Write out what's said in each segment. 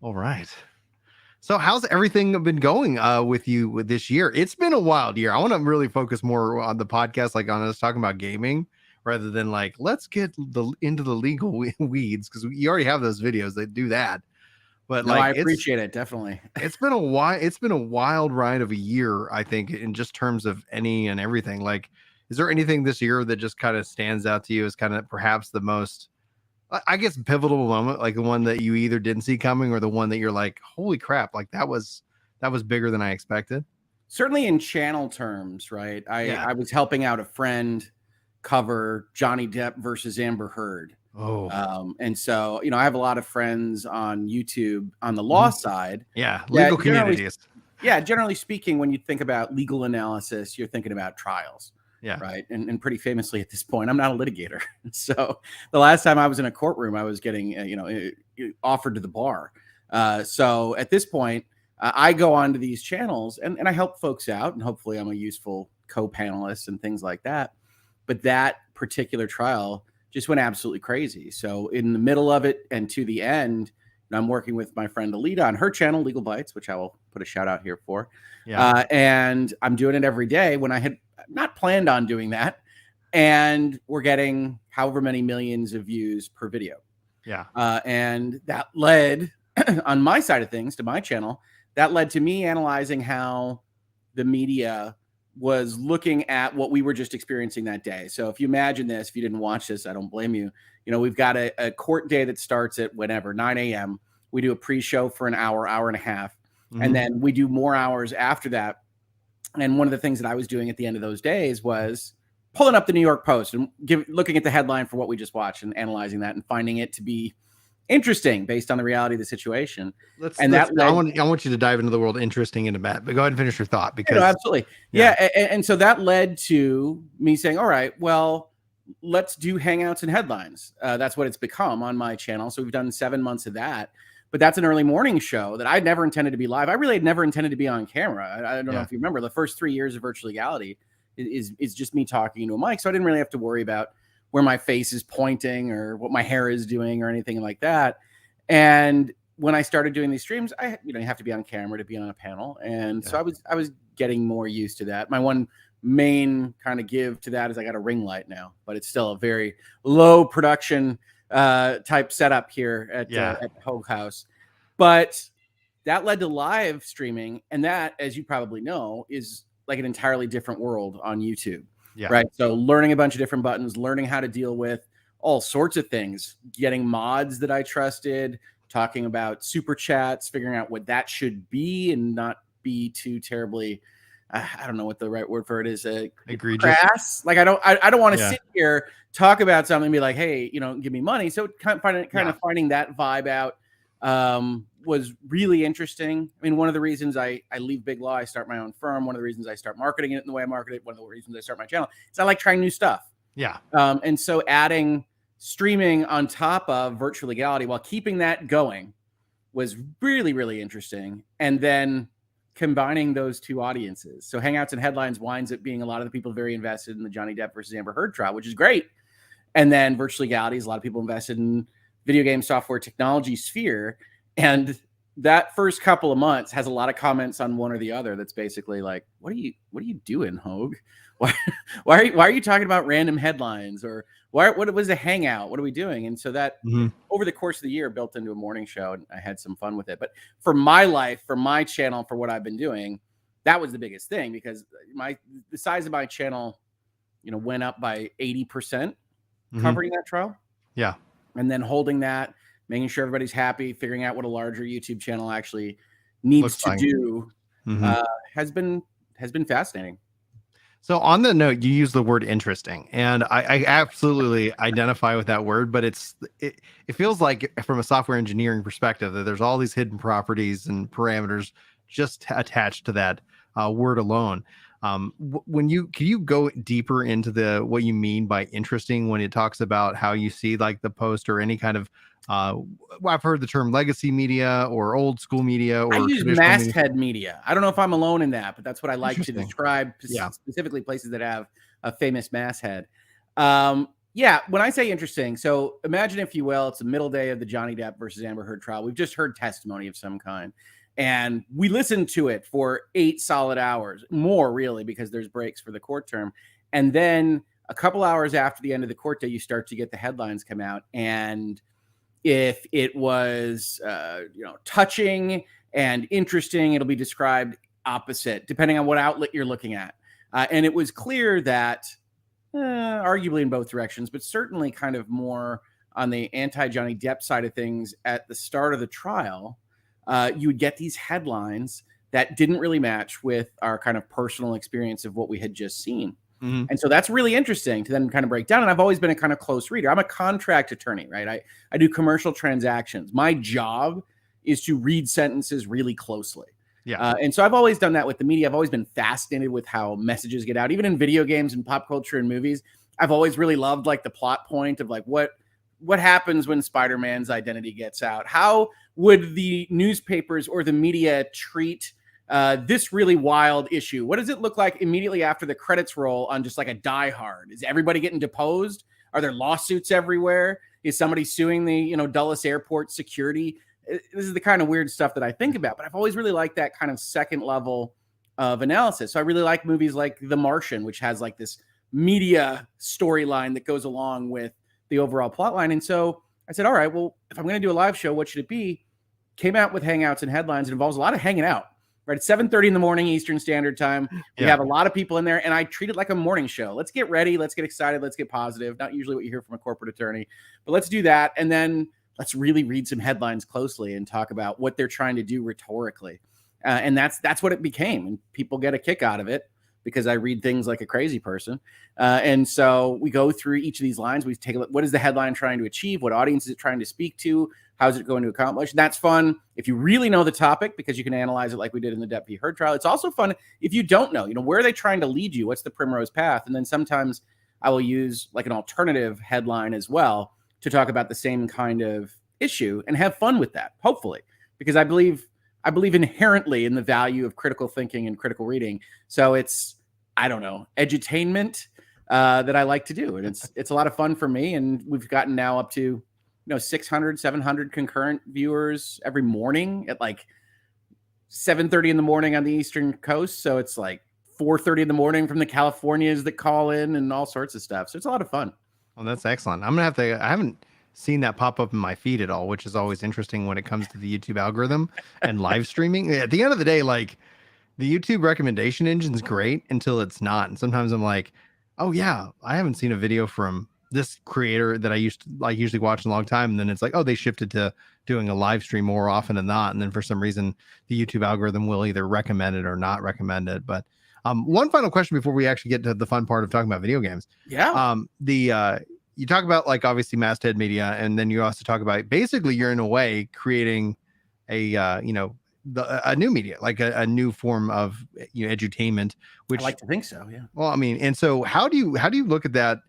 All right. So how's everything been going with you with this year? It's been a wild year. I want to really focus more on the podcast, like on us talking about gaming, rather than like let's get into the legal weeds because you already have those videos that do that. But No, like I appreciate it. Definitely. it's been a wild ride of a year, I think, in just terms of any and everything. Like, is there anything this year that just kind of stands out to you as kind of perhaps the most I guess pivotal moment, like the one that you either didn't see coming or the one that you're like, holy crap, like that was bigger than I expected. Certainly in channel terms, right? Yeah. I was helping out a friend cover Johnny Depp versus Amber Heard. Oh. And so, I have a lot of friends on YouTube on the law Mhm. side. Yeah. Legal communities. Generally speaking, when you think about legal analysis, you're thinking about trials. Yeah. Right. And pretty famously at this point, I'm not a litigator. So the last time I was in a courtroom, I was getting, offered to the bar. So at this point, I go onto these channels and I help folks out, and hopefully I'm a useful co-panelist and things like that. But that particular trial just went absolutely crazy. So in the middle of it and to the end, I'm working with my friend Alita on her channel, Legal Bites, which I will put a shout out here for. Yeah. And I'm doing it every day when I had not planned on doing that. And we're getting however many millions of views per video. Yeah. And that led on my side of things to my channel. That led to me analyzing how the media was looking at what we were just experiencing that day. So if you imagine this, if you didn't watch this, I don't blame you. We've got a court day that starts at whenever, 9 a.m. We do a pre-show for an hour and a half. Mm-hmm. And then we do more hours after that. And one of the things that I was doing at the end of those days was pulling up the New York Post and looking at the headline for what we just watched and analyzing that and finding it to be interesting based on the reality of the situation. I want you to dive into the world interesting in a bit, but go ahead and finish your thought because absolutely. Yeah. And so that led to me saying, all right, well, let's do hangouts and headlines. That's what it's become on my channel. So we've done 7 months of that, but that's an early morning show that I'd never intended to be live. I really had never intended to be on camera. I don't know if you remember the first 3 years of virtual legality is just me talking into a mic. So I didn't really have to worry about where my face is pointing or what my hair is doing or anything like that. And when I started doing these streams, you have to be on camera to be on a panel. And so I was getting more used to that. My one main kind of give to that is I got a ring light now, but it's still a very low production type setup here at Hogue House. But that led to live streaming. And that, as you probably know, is like an entirely different world on YouTube. Yeah. Right. So learning a bunch of different buttons, learning how to deal with all sorts of things, getting mods that I trusted, talking about super chats, figuring out what that should be and not be too terribly, I don't know what the right word for it is. Egregious. Crass. Like I don't want to sit here, talk about something and be like, hey, give me money. So kind of finding that vibe out was really interesting. I mean, one of the reasons I leave Big Law, I start my own firm. One of the reasons I start marketing it in the way I market it. One of the reasons I start my channel is I like trying new stuff. Yeah. And so adding streaming on top of virtual legality while keeping that going was really, really interesting. And then combining those two audiences. So Hangouts and Headlines winds up being a lot of the people very invested in the Johnny Depp versus Amber Heard trial, which is great. And then virtual legality is a lot of people invested in video game software technology sphere. And that first couple of months has a lot of comments on one or the other. That's basically like, what are you doing, Hogue? Why are you talking about random headlines or what was a hangout? What are we doing? And so that over the course of the year built into a morning show, and I had some fun with it. But for my life, for my channel, for what I've been doing, that was the biggest thing because the size of my channel, went up by 80% covering that trial. Yeah. And then holding that, making sure everybody's happy, figuring out what a larger YouTube channel actually needs to do has been fascinating. So on the note, you use the word interesting, and I absolutely identify with that word, but it feels like from a software engineering perspective that there's all these hidden properties and parameters just attached to that word alone. Can you go deeper into what you mean by interesting when it talks about how you see like the post or any kind of I've heard the term legacy media or old school media or I use masthead media. I don't know if I'm alone in that, but that's what I like to describe specifically places that have a famous masthead. Yeah, when I say interesting, so imagine, if you will, it's the middle day of the Johnny Depp versus Amber Heard trial. We've just heard testimony of some kind, and we listened to it for 8 solid hours, more really, because there's breaks for the court term. And then a couple hours after the end of the court day, you start to get the headlines come out. And if it was, touching and interesting, it'll be described opposite, depending on what outlet you're looking at. And it was clear that, arguably in both directions, but certainly kind of more on the anti-Johnny Depp side of things at the start of the trial, you would get these headlines that didn't really match with our kind of personal experience of what we had just seen. Mm-hmm. And so that's really interesting to then kind of break down. And I've always been a kind of close reader. I'm a contract attorney, right? I do commercial transactions. My job is to read sentences really closely. Yeah. And so I've always done that with the media. I've always been fascinated with how messages get out, even in video games and pop culture and movies. I've always really loved like the plot point of like what happens when Spider-Man's identity gets out. How would the newspapers or the media treat this really wild issue? What does it look like immediately after the credits roll on just like a Die Hard? Is everybody getting deposed? Are there lawsuits everywhere? Is somebody suing the Dulles Airport security? This is the kind of weird stuff that I think about, but I've always really liked that kind of second level of analysis. So I really like movies like The Martian, which has like this media storyline that goes along with the overall plot line. And so I said, all right, well, if I'm going to do a live show, what should it be? Came out with Hangouts and Headlines. It involves a lot of hanging out, right? It's 7:30 in the morning, Eastern Standard Time. We have a lot of people in there, and I treat it like a morning show. Let's get ready. Let's get excited. Let's get positive. Not usually what you hear from a corporate attorney, but let's do that. And then let's really read some headlines closely and talk about what they're trying to do rhetorically. And that's what it became. And people get a kick out of it because I read things like a crazy person. And so we go through each of these lines. We take a look. What is the headline trying to achieve? What audience is it trying to speak to? How is it going to accomplish? And that's fun if you really know the topic, because you can analyze it like we did in the Depp v. Heard trial. It's also fun if you don't know, where are they trying to lead you? What's the primrose path? And then sometimes I will use like an alternative headline as well to talk about the same kind of issue and have fun with that, hopefully, because I believe inherently in the value of critical thinking and critical reading. So it's, I don't know, edutainment that I like to do. And it's a lot of fun for me. And we've gotten now up to, 600, 700 concurrent viewers every morning at like 7:30 in the morning on the Eastern Coast. So it's like 4:30 in the morning from the Californias that call in and all sorts of stuff. So it's a lot of fun. Well, that's excellent. I'm going to have to, I haven't seen that pop up in my feed at all, which is always interesting when it comes to the YouTube algorithm and live streaming. At the end of the day, like the YouTube recommendation engine is great until it's not. And sometimes I'm like, oh yeah, I haven't seen a video from this creator that I usually watch in a long time. And then it's like, oh, they shifted to doing a live stream more often than not. And then for some reason, the YouTube algorithm will either recommend it or not recommend it. But one final question before we actually get to the fun part of talking about video games. Yeah. You talk about like obviously masthead media, and then you also talk about basically you're in a way creating a a new media, like a new form of edutainment. Which I like to think so. Yeah. Well, I mean, and so how do you look at that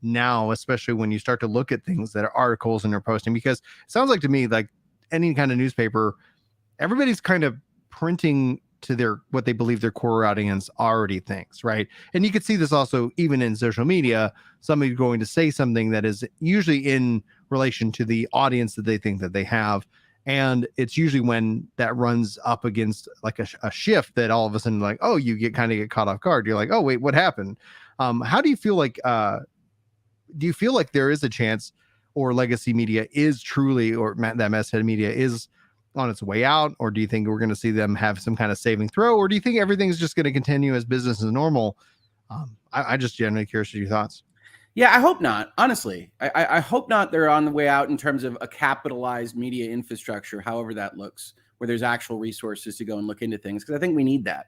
now, especially when you start to look at things that are articles and they're posting? Because it sounds like to me like any kind of newspaper, everybody's kind of printing to what they believe their core audience already thinks, right? And you could see this also even in social media. Somebody's going to say something that is usually in relation to the audience that they think that they have, and it's usually when that runs up against like a shift that all of a sudden like, oh, you get caught off guard. You're like, oh wait, what happened? How do you feel like do you feel like there is a chance, or legacy media is truly, or that masthead media is on its way out? Or do you think we're going to see them have some kind of saving throw? Or do you think everything's just going to continue as business as normal? I just generally curious your thoughts. Yeah, I hope not. Honestly, I hope not. They're on the way out in terms of a capitalized media infrastructure, however that looks, where there's actual resources to go and look into things, because I think we need that.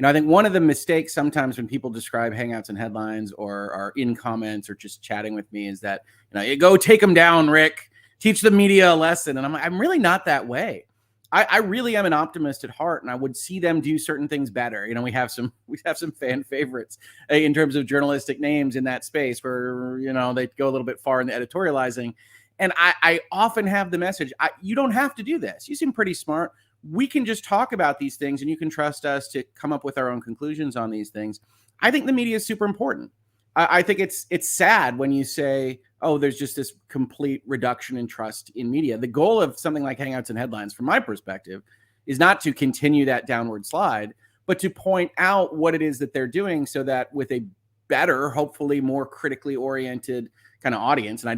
I think one of the mistakes sometimes when people describe Hangouts and Headlines or are in comments or just chatting with me is that, you go take them down, Rick, teach the media a lesson. And I'm really not that way. I really am an optimist at heart, and I would see them do certain things better. We have some fan favorites in terms of journalistic names in that space where, they go a little bit far in the editorializing. And I often have the message, you don't have to do this. You seem pretty smart. We can just talk about these things, and you can trust us to come up with our own conclusions on these things. I think the media is super important. I think it's sad when you say, oh, there's just this complete reduction in trust in media. The goal of something like Hangouts and Headlines, from my perspective, is not to continue that downward slide, but to point out what it is that they're doing so that with a better, hopefully more critically oriented kind of audience. And I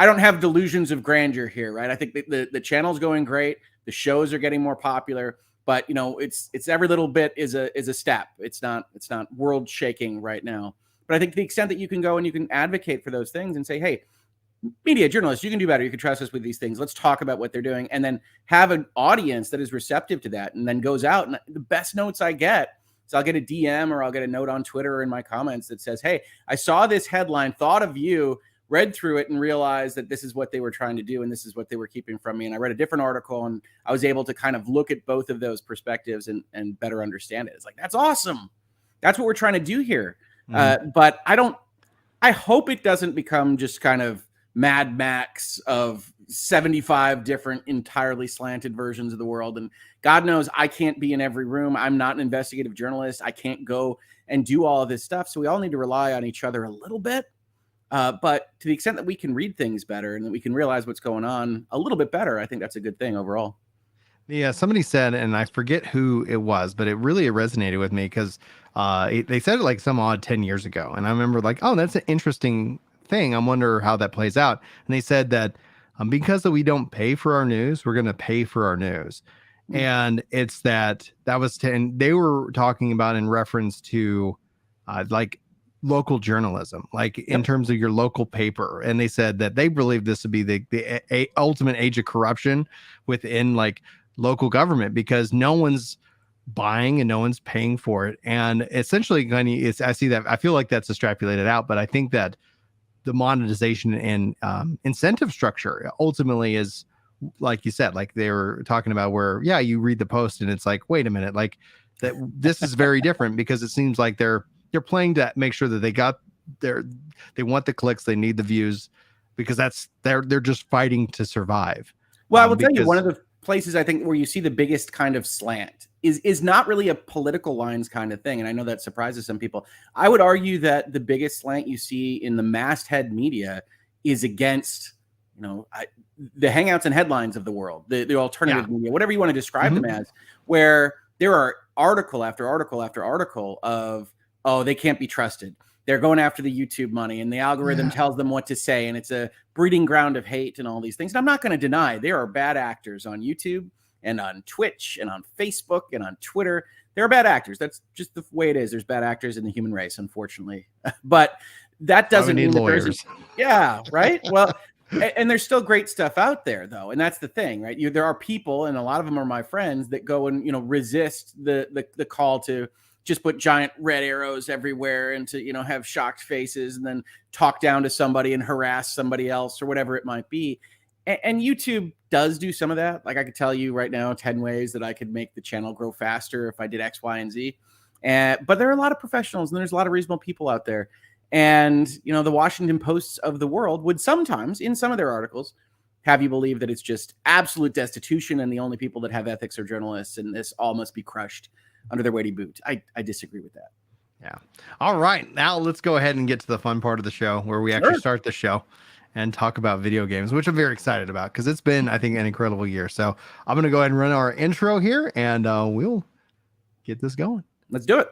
don't have delusions of grandeur here, right? I think the channel's going great. The shows are getting more popular, but you know, it's every little bit is a step. It's not world shaking right now. But I think to the extent that you can go and you can advocate for those things and say, hey, media journalists, you can do better. You can trust us with these things. Let's talk about what they're doing, and then have an audience that is receptive to that, and then goes out. And the best notes I get is I'll get a DM or I'll get a note on Twitter or in my comments that says, hey, I saw this headline, thought of you, read through it, and realized that this is what they were trying to do and this is what they were keeping from me. And I read a different article and I was able to kind of look at both of those perspectives and better understand it. It's like, that's awesome. That's what we're trying to do here. But I hope it doesn't become just kind of Mad Max of 75 different entirely slanted versions of the world. And God knows I can't be in every room. I'm not an investigative journalist. I can't go and do all of this stuff. So we all need to rely on each other a little bit. But to the extent that we can read things better and that we can realize what's going on a little bit better, I think that's a good thing overall. Yeah, somebody said, and I forget who it was, but it really resonated with me because they said it like some odd 10 years ago. And I remember like, oh, that's an interesting thing. I wonder how that plays out. And they said that because we don't pay for our news, we're going to pay for our news. And it's that was 10. They were talking about in reference to like local journalism, like in terms of your local paper. And they said that they believe this would be the ultimate age of corruption within like local government, because no one's buying and no one's paying for it. And essentially, I see that, I feel like that's extrapolated out, but I think that the monetization and incentive structure ultimately is, like you said, like they were talking about where, yeah, you read the post and it's like, wait a minute, like that this is very different, because it seems like they're playing to make sure that they want the clicks, they need the views, because they're just fighting to survive. Well, I will tell you, one of the places I think where you see the biggest kind of slant is not really a political lines kind of thing. And I know that surprises some people. I would argue that the biggest slant you see in the masthead media is against, you know, the Hangouts and Headlines of the world, the alternative media, whatever you want to describe them as, where there are article after article after article of, oh, they can't be trusted. They're going after the YouTube money and the algorithm tells them what to say. And it's a breeding ground of hate and all these things. And I'm not going to deny there are bad actors on YouTube and on Twitch and on Facebook and on Twitter. There are bad actors. That's just the way it is. There's bad actors in the human race, unfortunately. But that doesn't mean that lawyers. Yeah, right? Well, and there's still great stuff out there, though. And that's the thing, right? There are people, and a lot of them are my friends, that go and, you know, resist the call to just put giant red arrows everywhere and to, you know, have shocked faces and then talk down to somebody and harass somebody else or whatever it might be. And YouTube does do some of that. Like I could tell you right now 10 ways that I could make the channel grow faster if I did X, Y, and Z. But there are a lot of professionals and there's a lot of reasonable people out there. And, you know, the Washington Posts of the world would sometimes, in some of their articles, have you believe that it's just absolute destitution and the only people that have ethics are journalists and this all must be crushed under their weighty boot. I disagree with that. Yeah. All right. Now let's go ahead and get to the fun part of the show where we actually start the show and talk about video games, which I'm very excited about because it's been, I think, an incredible year. So I'm going to go ahead and run our intro here and we'll get this going. Let's do it.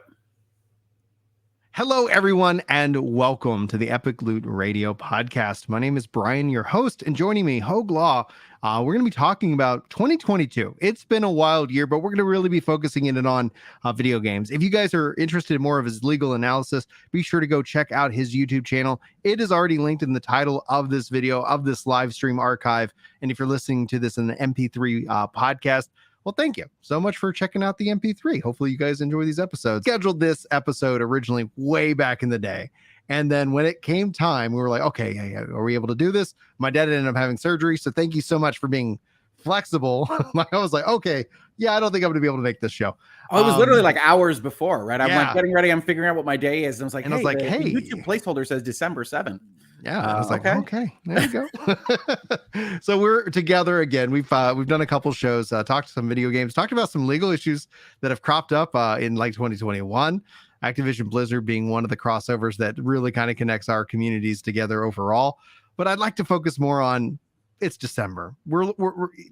Hello, everyone, and welcome to the Epic Loot Radio podcast. My name is Brian, your host, and joining me, Hogue Law. We're going to be talking about 2022. It's been a wild year, but we're going to really be focusing in on video games. If you guys are interested in more of his legal analysis, be sure to go check out his YouTube channel. It is already linked in the title of this video, of this live stream archive. And if you're listening to this in an MP3 podcast, well, thank you so much for checking out the MP3. Hopefully you guys enjoy these episodes. Scheduled this episode originally way back in the day. And then when it came time, we were like, okay, yeah, are we able to do this? My dad ended up having surgery. So thank you so much for being flexible. I was like, okay, yeah, I don't think I'm going to be able to make this show. Oh, it was literally like hours before, right? I'm like getting ready. I'm figuring out what my day is. And I was like, and I was like, hey, the YouTube placeholder says December 7th. Yeah, I was like, okay, there you go. So we're together again. We've done a couple shows, talked to some video games, talked about some legal issues that have cropped up in like 2021. Activision Blizzard being one of the crossovers that really kind of connects our communities together overall. But I'd like to focus more on it's December.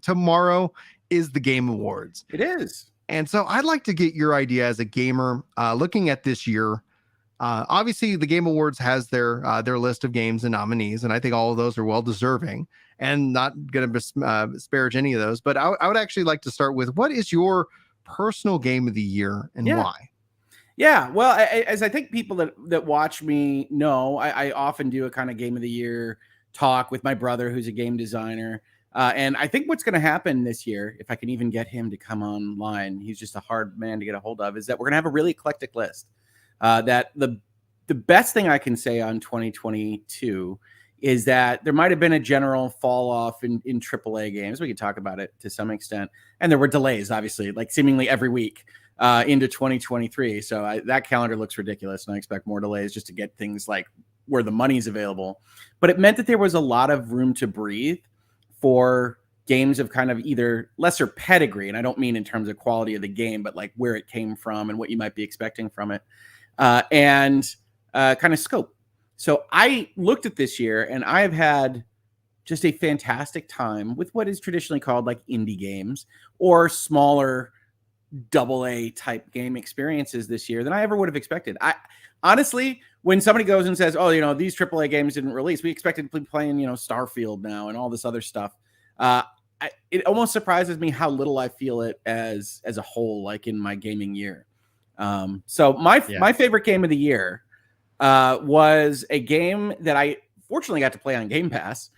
Tomorrow is the Game Awards. It is. And so I'd like to get your idea as a gamer, looking at this year. Obviously, the Game Awards has their list of games and nominees, and I think all of those are well deserving. And not going to disparage any of those, but I would actually like to start with, what is your personal game of the year and why? Yeah, well, as I think people that watch me know, I often do a kind of game of the year talk with my brother, who's a game designer. And I think what's going to happen this year, if I can even get him to come online, he's just a hard man to get a hold of, is that we're going to have a really eclectic list. That the best thing I can say on 2022 is that there might have been a general fall off in AAA games. We could talk about it to some extent. And there were delays, obviously, like seemingly every week into 2023. So that calendar looks ridiculous, and I expect more delays just to get things like where the money's available. But it meant that there was a lot of room to breathe for games of kind of either lesser pedigree, and I don't mean in terms of quality of the game, but like where it came from and what you might be expecting from it, and kind of scope. So I looked at this year, and I have had just a fantastic time with what is traditionally called like indie games or smaller AA type game experiences this year than I ever would have expected. I honestly, when somebody goes and says, "Oh, these AAA games didn't release," we expected to be playing, Starfield now and all this other stuff. It almost surprises me how little I feel it as a whole, like in my gaming year. So my favorite game of the year was a game that I fortunately got to play on Game Pass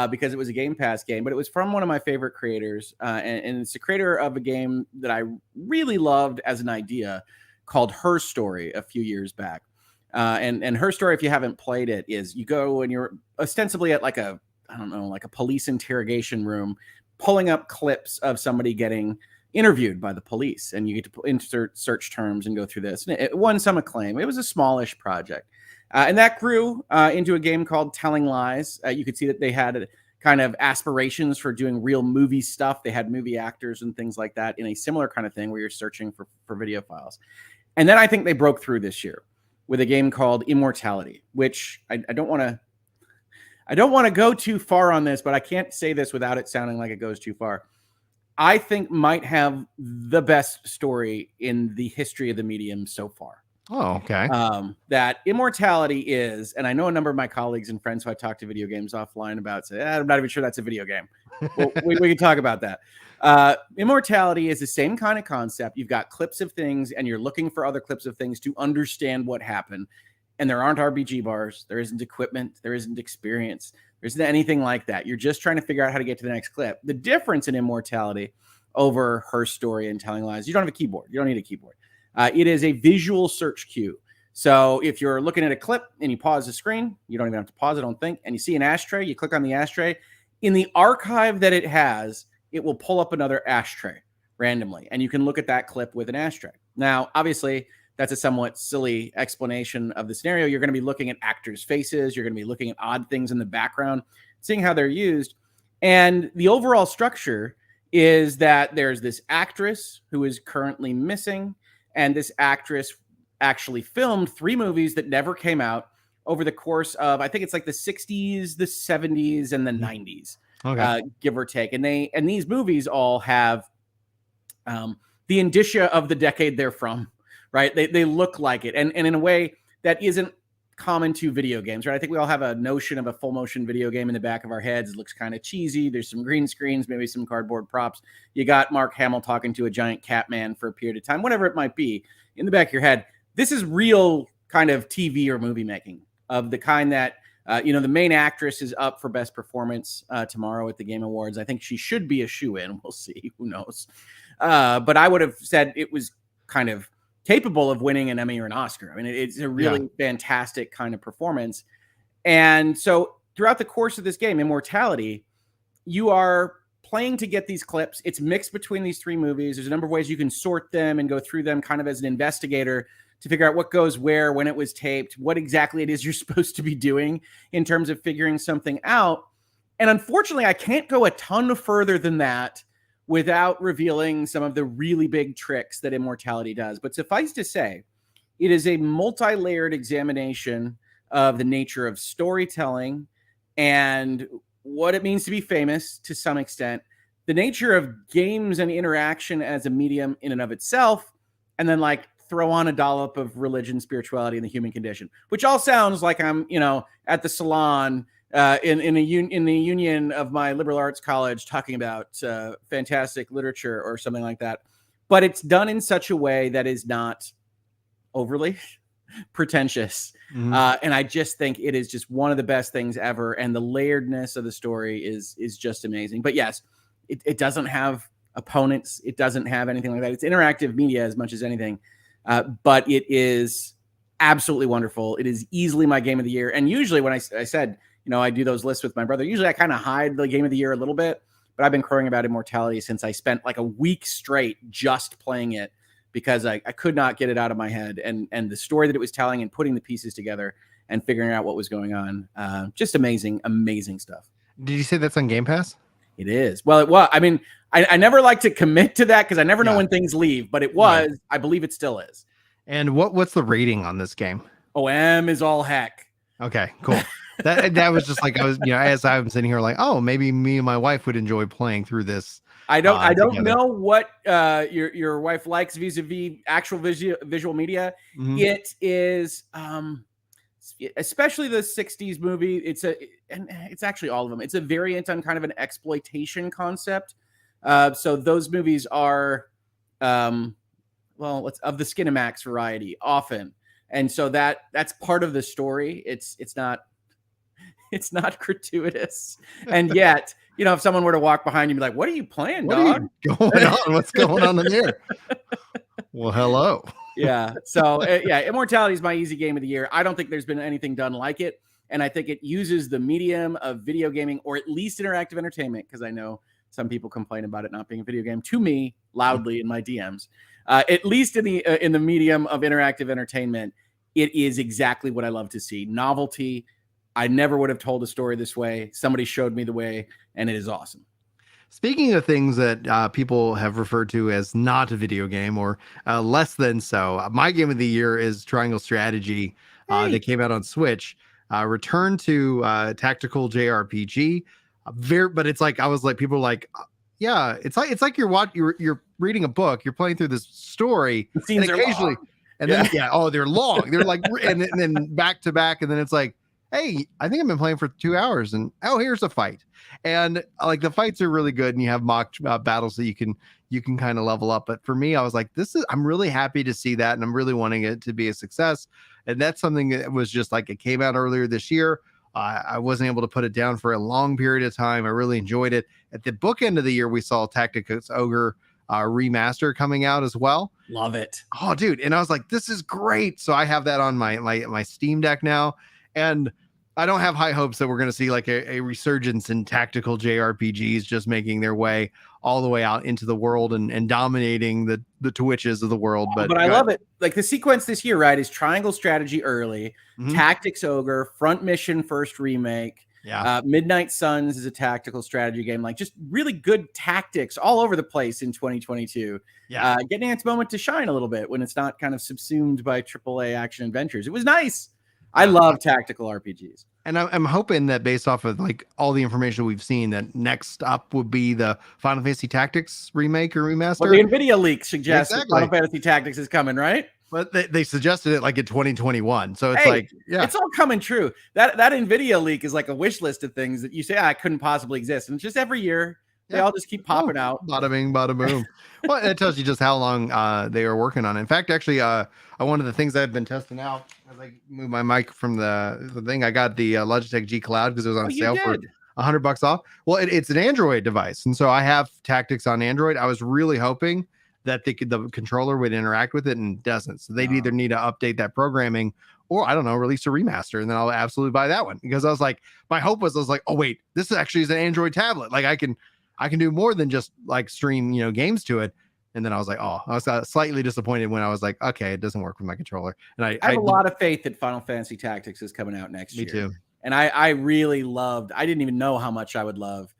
because it was a Game Pass game, but it was from one of my favorite creators. And it's the creator of a game that I really loved as an idea called Her Story a few years back. And Her Story, if you haven't played it, is you go and you're ostensibly at like a police interrogation room, pulling up clips of somebody getting interviewed by the police, and you get to insert search terms and go through this. And it won some acclaim. It was a smallish project, and that grew into a game called Telling Lies. You could see that they had kind of aspirations for doing real movie stuff. They had movie actors and things like that in a similar kind of thing where you're searching for video files. And then I think they broke through this year with a game called Immortality, which I don't want to go too far on this, but I can't say this without it sounding like it goes too far. I think might have the best story in the history of the medium so far. Oh, okay. That Immortality is, and I know a number of my colleagues and friends who I talk to video games offline about say, I'm not even sure that's a video game. Well, we can talk about that. Immortality is the same kind of concept. You've got clips of things, and you're looking for other clips of things to understand what happened. And there aren't RBG bars. There isn't equipment. There isn't experience. There isn't anything like that. You're just trying to figure out how to get to the next clip. The difference in Immortality over Her Story and Telling Lies, you don't have a keyboard. You don't need a keyboard. It is a visual search queue. So if you're looking at a clip and you pause the screen, you don't even have to pause, I don't think, and you see an ashtray, you click on the ashtray. In the archive that it has, it will pull up another ashtray randomly, and you can look at that clip with an ashtray. Now, obviously, that's a somewhat silly explanation of the scenario. You're going to be looking at actors' faces. You're going to be looking at odd things in the background, seeing how they're used. And the overall structure is that there's this actress who is currently missing, and this actress actually filmed 3 movies that never came out over the course of, I think it's like the 60s, the 70s, and the 90s, okay. Give or take. And these movies all have the indicia of the decade they're from. Right. They look like it. And in a way that isn't common to video games. Right. I think we all have a notion of a full motion video game in the back of our heads. It looks kind of cheesy. There's some green screens, maybe some cardboard props. You got Mark Hamill talking to a giant cat man for a period of time, whatever it might be in the back of your head. This is real kind of TV or movie making of the kind that, the main actress is up for best performance tomorrow at the Game Awards. I think she should be a shoo-in. We'll see. Who knows? But I would have said it was kind of capable of winning an Emmy or an Oscar. I mean, it's a really fantastic kind of performance. And so throughout the course of this game, Immortality, you are playing to get these clips. It's mixed between these 3 movies. There's a number of ways you can sort them and go through them kind of as an investigator to figure out what goes where, when it was taped, what exactly it is you're supposed to be doing in terms of figuring something out. And unfortunately, I can't go a ton further than that without revealing some of the really big tricks that Immortality does. But suffice to say, It is a multi-layered examination of the nature of storytelling and what it means to be famous to some extent, the nature of games and interaction as a medium in and of itself, and then like throw on a dollop of religion, spirituality, and the human condition, which all sounds like I'm, at the salon in the union of my liberal arts college talking about fantastic literature or something like that. But it's done in such a way that is not overly pretentious. And I just think it is just one of the best things ever. And the layeredness of the story is just amazing. But yes, it doesn't have opponents. It doesn't have anything like that. It's interactive media as much as anything. But it is absolutely wonderful. It is easily my game of the year. And usually when I said, I do those lists with my brother, usually I kind of hide the game of the year a little bit, but I've been crowing about Immortality since I spent like a week straight just playing it because I could not get it out of my head. And the story that it was telling and putting the pieces together and figuring out what was going on. Just amazing, amazing stuff. Did you say that's on Game Pass? It is. Well, I mean, I never like to commit to that because I never know when things leave, but it was. Right. I believe it still is. And what's the rating on this game? M is all heck. Okay, cool. that was just like I was, as I'm sitting here, like, oh, maybe me and my wife would enjoy playing through this. I don't know what your wife likes vis-a-vis actual visual media. Mm-hmm. It is, especially the '60s movie. And it's actually all of them. It's a variant on kind of an exploitation concept. So those movies are, of the Skinamax variety often. And so that's part of the story. It's not gratuitous. And yet, if someone were to walk behind you and be like, what are you playing, dog? What are you going on? What's going on in here? Well, hello. Yeah. So Immortality is my easy game of the year. I don't think there's been anything done like it. And I think it uses the medium of video gaming, or at least interactive entertainment, because I know some people complain about it not being a video game to me loudly in my DMs. At least in the medium of interactive entertainment, it is exactly what I love to see. Novelty. I never would have told a story this way. Somebody showed me the way, and it is awesome. Speaking of things that people have referred to as not a video game or less than so, my game of the year is Triangle Strategy. That came out on Switch. Return to tactical JRPG. But it's like, I was like, people are like, yeah, it's like you're reading a book, you're playing through this story, and occasionally, and then they're long, they're like, and then back to back, and then it's like, hey, I think I've been playing for 2 hours, and here's a fight, and like the fights are really good, and you have mock battles that you can kind of level up. But for me, I was like, I'm really happy to see that, and I'm really wanting it to be a success, and that's something that was just like, it came out earlier this year. I wasn't able to put it down for a long period of time. I really enjoyed it. At the bookend of the year, we saw Tactics Ogre remaster coming out as well. Love it. Oh, dude. And I was like, this is great. So I have that on my Steam Deck now. And I don't have high hopes that we're going to see like a resurgence in tactical JRPGs just making their way all the way out into the world and dominating the Twitches of the world. But I love it. Like the sequence this year, right, is Triangle Strategy early, Tactics Ogre, Front Mission first remake. Yeah. Midnight Suns is a tactical strategy game. Like just really good tactics all over the place in 2022. Yeah. Getting its moment to shine a little bit when it's not kind of subsumed by AAA action adventures. It was nice. I love tactical RPGs. And I'm hoping that based off of like all the information we've seen, that next up would be the Final Fantasy Tactics remake or remaster. Well, the NVIDIA leak suggests that Final Fantasy Tactics is coming, right? But they suggested it like in 2021. So it's it's all coming true. That NVIDIA leak is like a wish list of things that you say, I couldn't possibly exist. And it's just every year. They all just keep popping out. Bada bing, bada boom. Well, it tells you just how long they are working on it. In fact, actually, one of the things I've been testing out as I move my mic from the thing, I got the Logitech G Cloud because it was on sale for $100 off. Well, it's an Android device, and so I have Tactics on Android. I was really hoping that the controller would interact with it, and it doesn't. So they'd either need to update that programming, or I don't know, release a remaster, and then I'll absolutely buy that one, because I was like, my hope was, oh wait, this actually is an Android tablet. Like I can do more than just like stream, games to it. And then I was like, I was slightly disappointed when I was like, okay, it doesn't work with my controller. And I have a lot of faith that Final Fantasy Tactics is coming out next year. Me too. And I really loved, I didn't even know how much I would love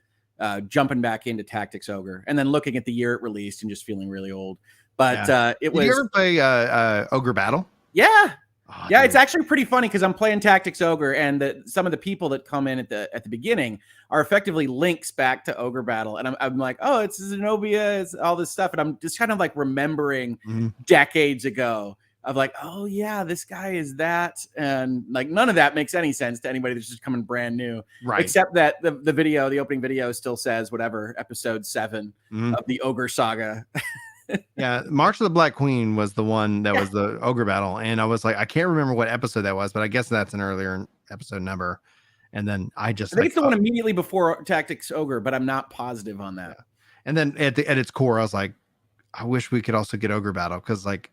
jumping back into Tactics Ogre and then looking at the year it released and just feeling really old. But it was. Did you ever play Ogre Battle? Yeah. Oh, Yeah, dude. it's actually pretty funny because I'm playing Tactics Ogre, and some of the people that come in at the beginning are effectively links back to Ogre Battle, and I'm like, oh, it's Zenobia, it's all this stuff, and I'm just kind of like remembering decades ago of like, oh yeah, this guy is that, and like none of that makes any sense to anybody that's just coming brand new, Right. except that the opening video still says whatever episode 7 of the Ogre Saga. Yeah, March of the Black Queen was the one that was the Ogre Battle, and I was like, I can't remember what episode that was, but I guess that's an earlier episode number. And then I think it's the one immediately before Tactics Ogre, but I'm not positive on that. Yeah. And then at its core, I was like, I wish we could also get Ogre Battle, because like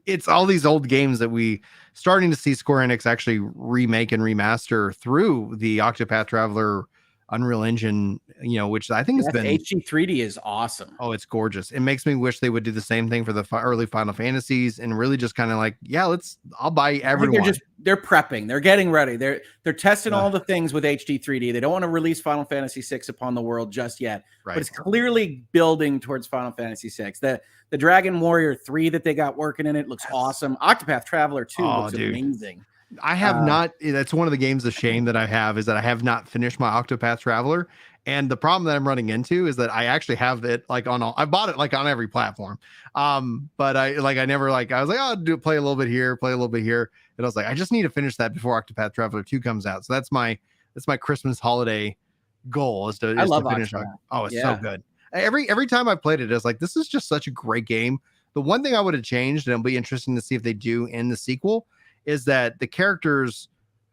it's all these old games that we starting to see Square Enix actually remake and remaster through the Octopath Traveler Unreal Engine, which I think has been HD 3D is awesome. Oh, it's gorgeous. It makes me wish they would do the same thing for the early Final Fantasies, and really just kind of like, yeah, I'll buy everyone. They're prepping, they're getting ready, they're testing all the things with HD 3D. They don't want to release Final Fantasy 6 upon the world just yet, right. But it's clearly building towards Final Fantasy 6. The Dragon Warrior 3 that they got working in it looks awesome. Octopath Traveler 2 looks amazing. I have not. That's one of the games of shame that I have, is that I have not finished my Octopath Traveler. And the problem that I'm running into is that I actually have it like I bought it like on every platform. But I was like, oh, play a little bit here, play a little bit here. And I was like, I just need to finish that before Octopath Traveler 2 comes out. So that's my Christmas holiday goal, is to finish. Oh, it's so good. Every time I played it, I was like, this is just such a great game. The one thing I would have changed, and it'll be interesting to see if they do in the sequel, is that the characters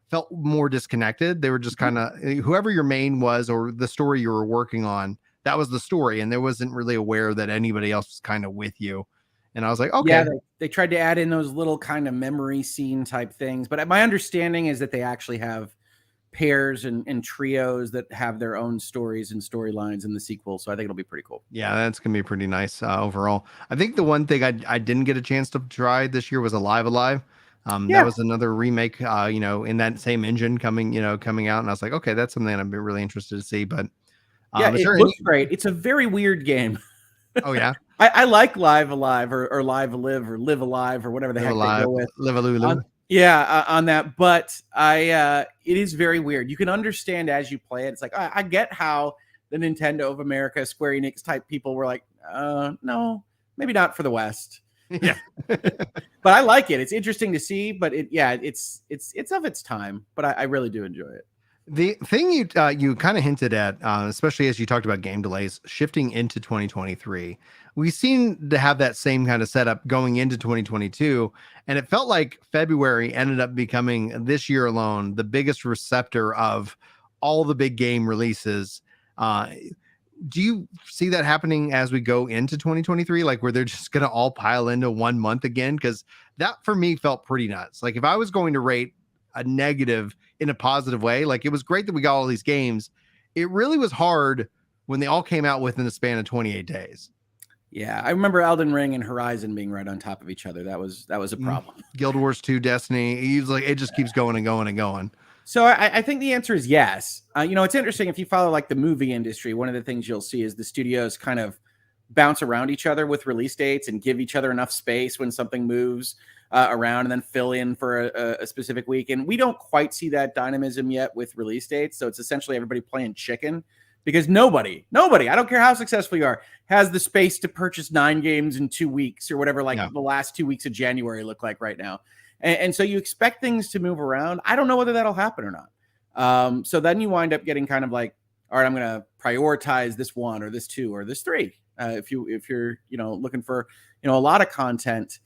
felt more disconnected. They were just kind of whoever your main was, or the story you were working on, that was the story, and there wasn't really aware that anybody else was kind of with you. And I was like, okay. Yeah, they tried to add in those little kind of memory scene type things, but my understanding is that they actually have pairs and trios that have their own stories and storylines in the sequel. So I think it'll be pretty cool. Yeah, that's gonna be pretty nice overall. I think the one thing I didn't get a chance to try this year was Alive. That was another remake, in that same engine coming out. And I was like, okay, that's something I'd be really interested to see. But it looks great. It's a very weird game. Oh yeah. I like Live Alive or Live Live or Live Alive or whatever the heck they go with. Live Alulu. On that. But it is very weird. You can understand as you play it. It's like, I get how the Nintendo of America, Square Enix type people were like, no, maybe not for the West. Yeah. But I like it. It's interesting to see, but it's of its time, but I really do enjoy it. The thing you kind of hinted at, especially as you talked about game delays shifting into 2023, we seem to have that same kind of setup going into 2022. And it felt like February ended up becoming, this year alone, the biggest receptor of all the big game releases. Do you see that happening as we go into 2023, like where they're just going to all pile into 1 month again? Because that for me felt pretty nuts. Like if I was going to rate a negative in a positive way, like it was great that we got all these games. It really was hard when they all came out within the span of 28 days. Yeah, I remember Elden Ring and Horizon being right on top of each other. That was a problem. Guild Wars 2, Destiny, it just keeps going and going and going. So I think the answer is yes. It's interesting if you follow like the movie industry. One of the things you'll see is the studios kind of bounce around each other with release dates and give each other enough space when something moves around, and then fill in for a specific week. And we don't quite see that dynamism yet with release dates. So it's essentially everybody playing chicken, because nobody, I don't care how successful you are, has the space to purchase 9 games in 2 weeks or whatever, the last 2 weeks of January look like right now. And so you expect things to move around. I don't know whether that'll happen or not. So then you wind up getting kind of like, all right, I'm going to prioritize this 1 or this 2 or this 3. If you're looking for a lot of content,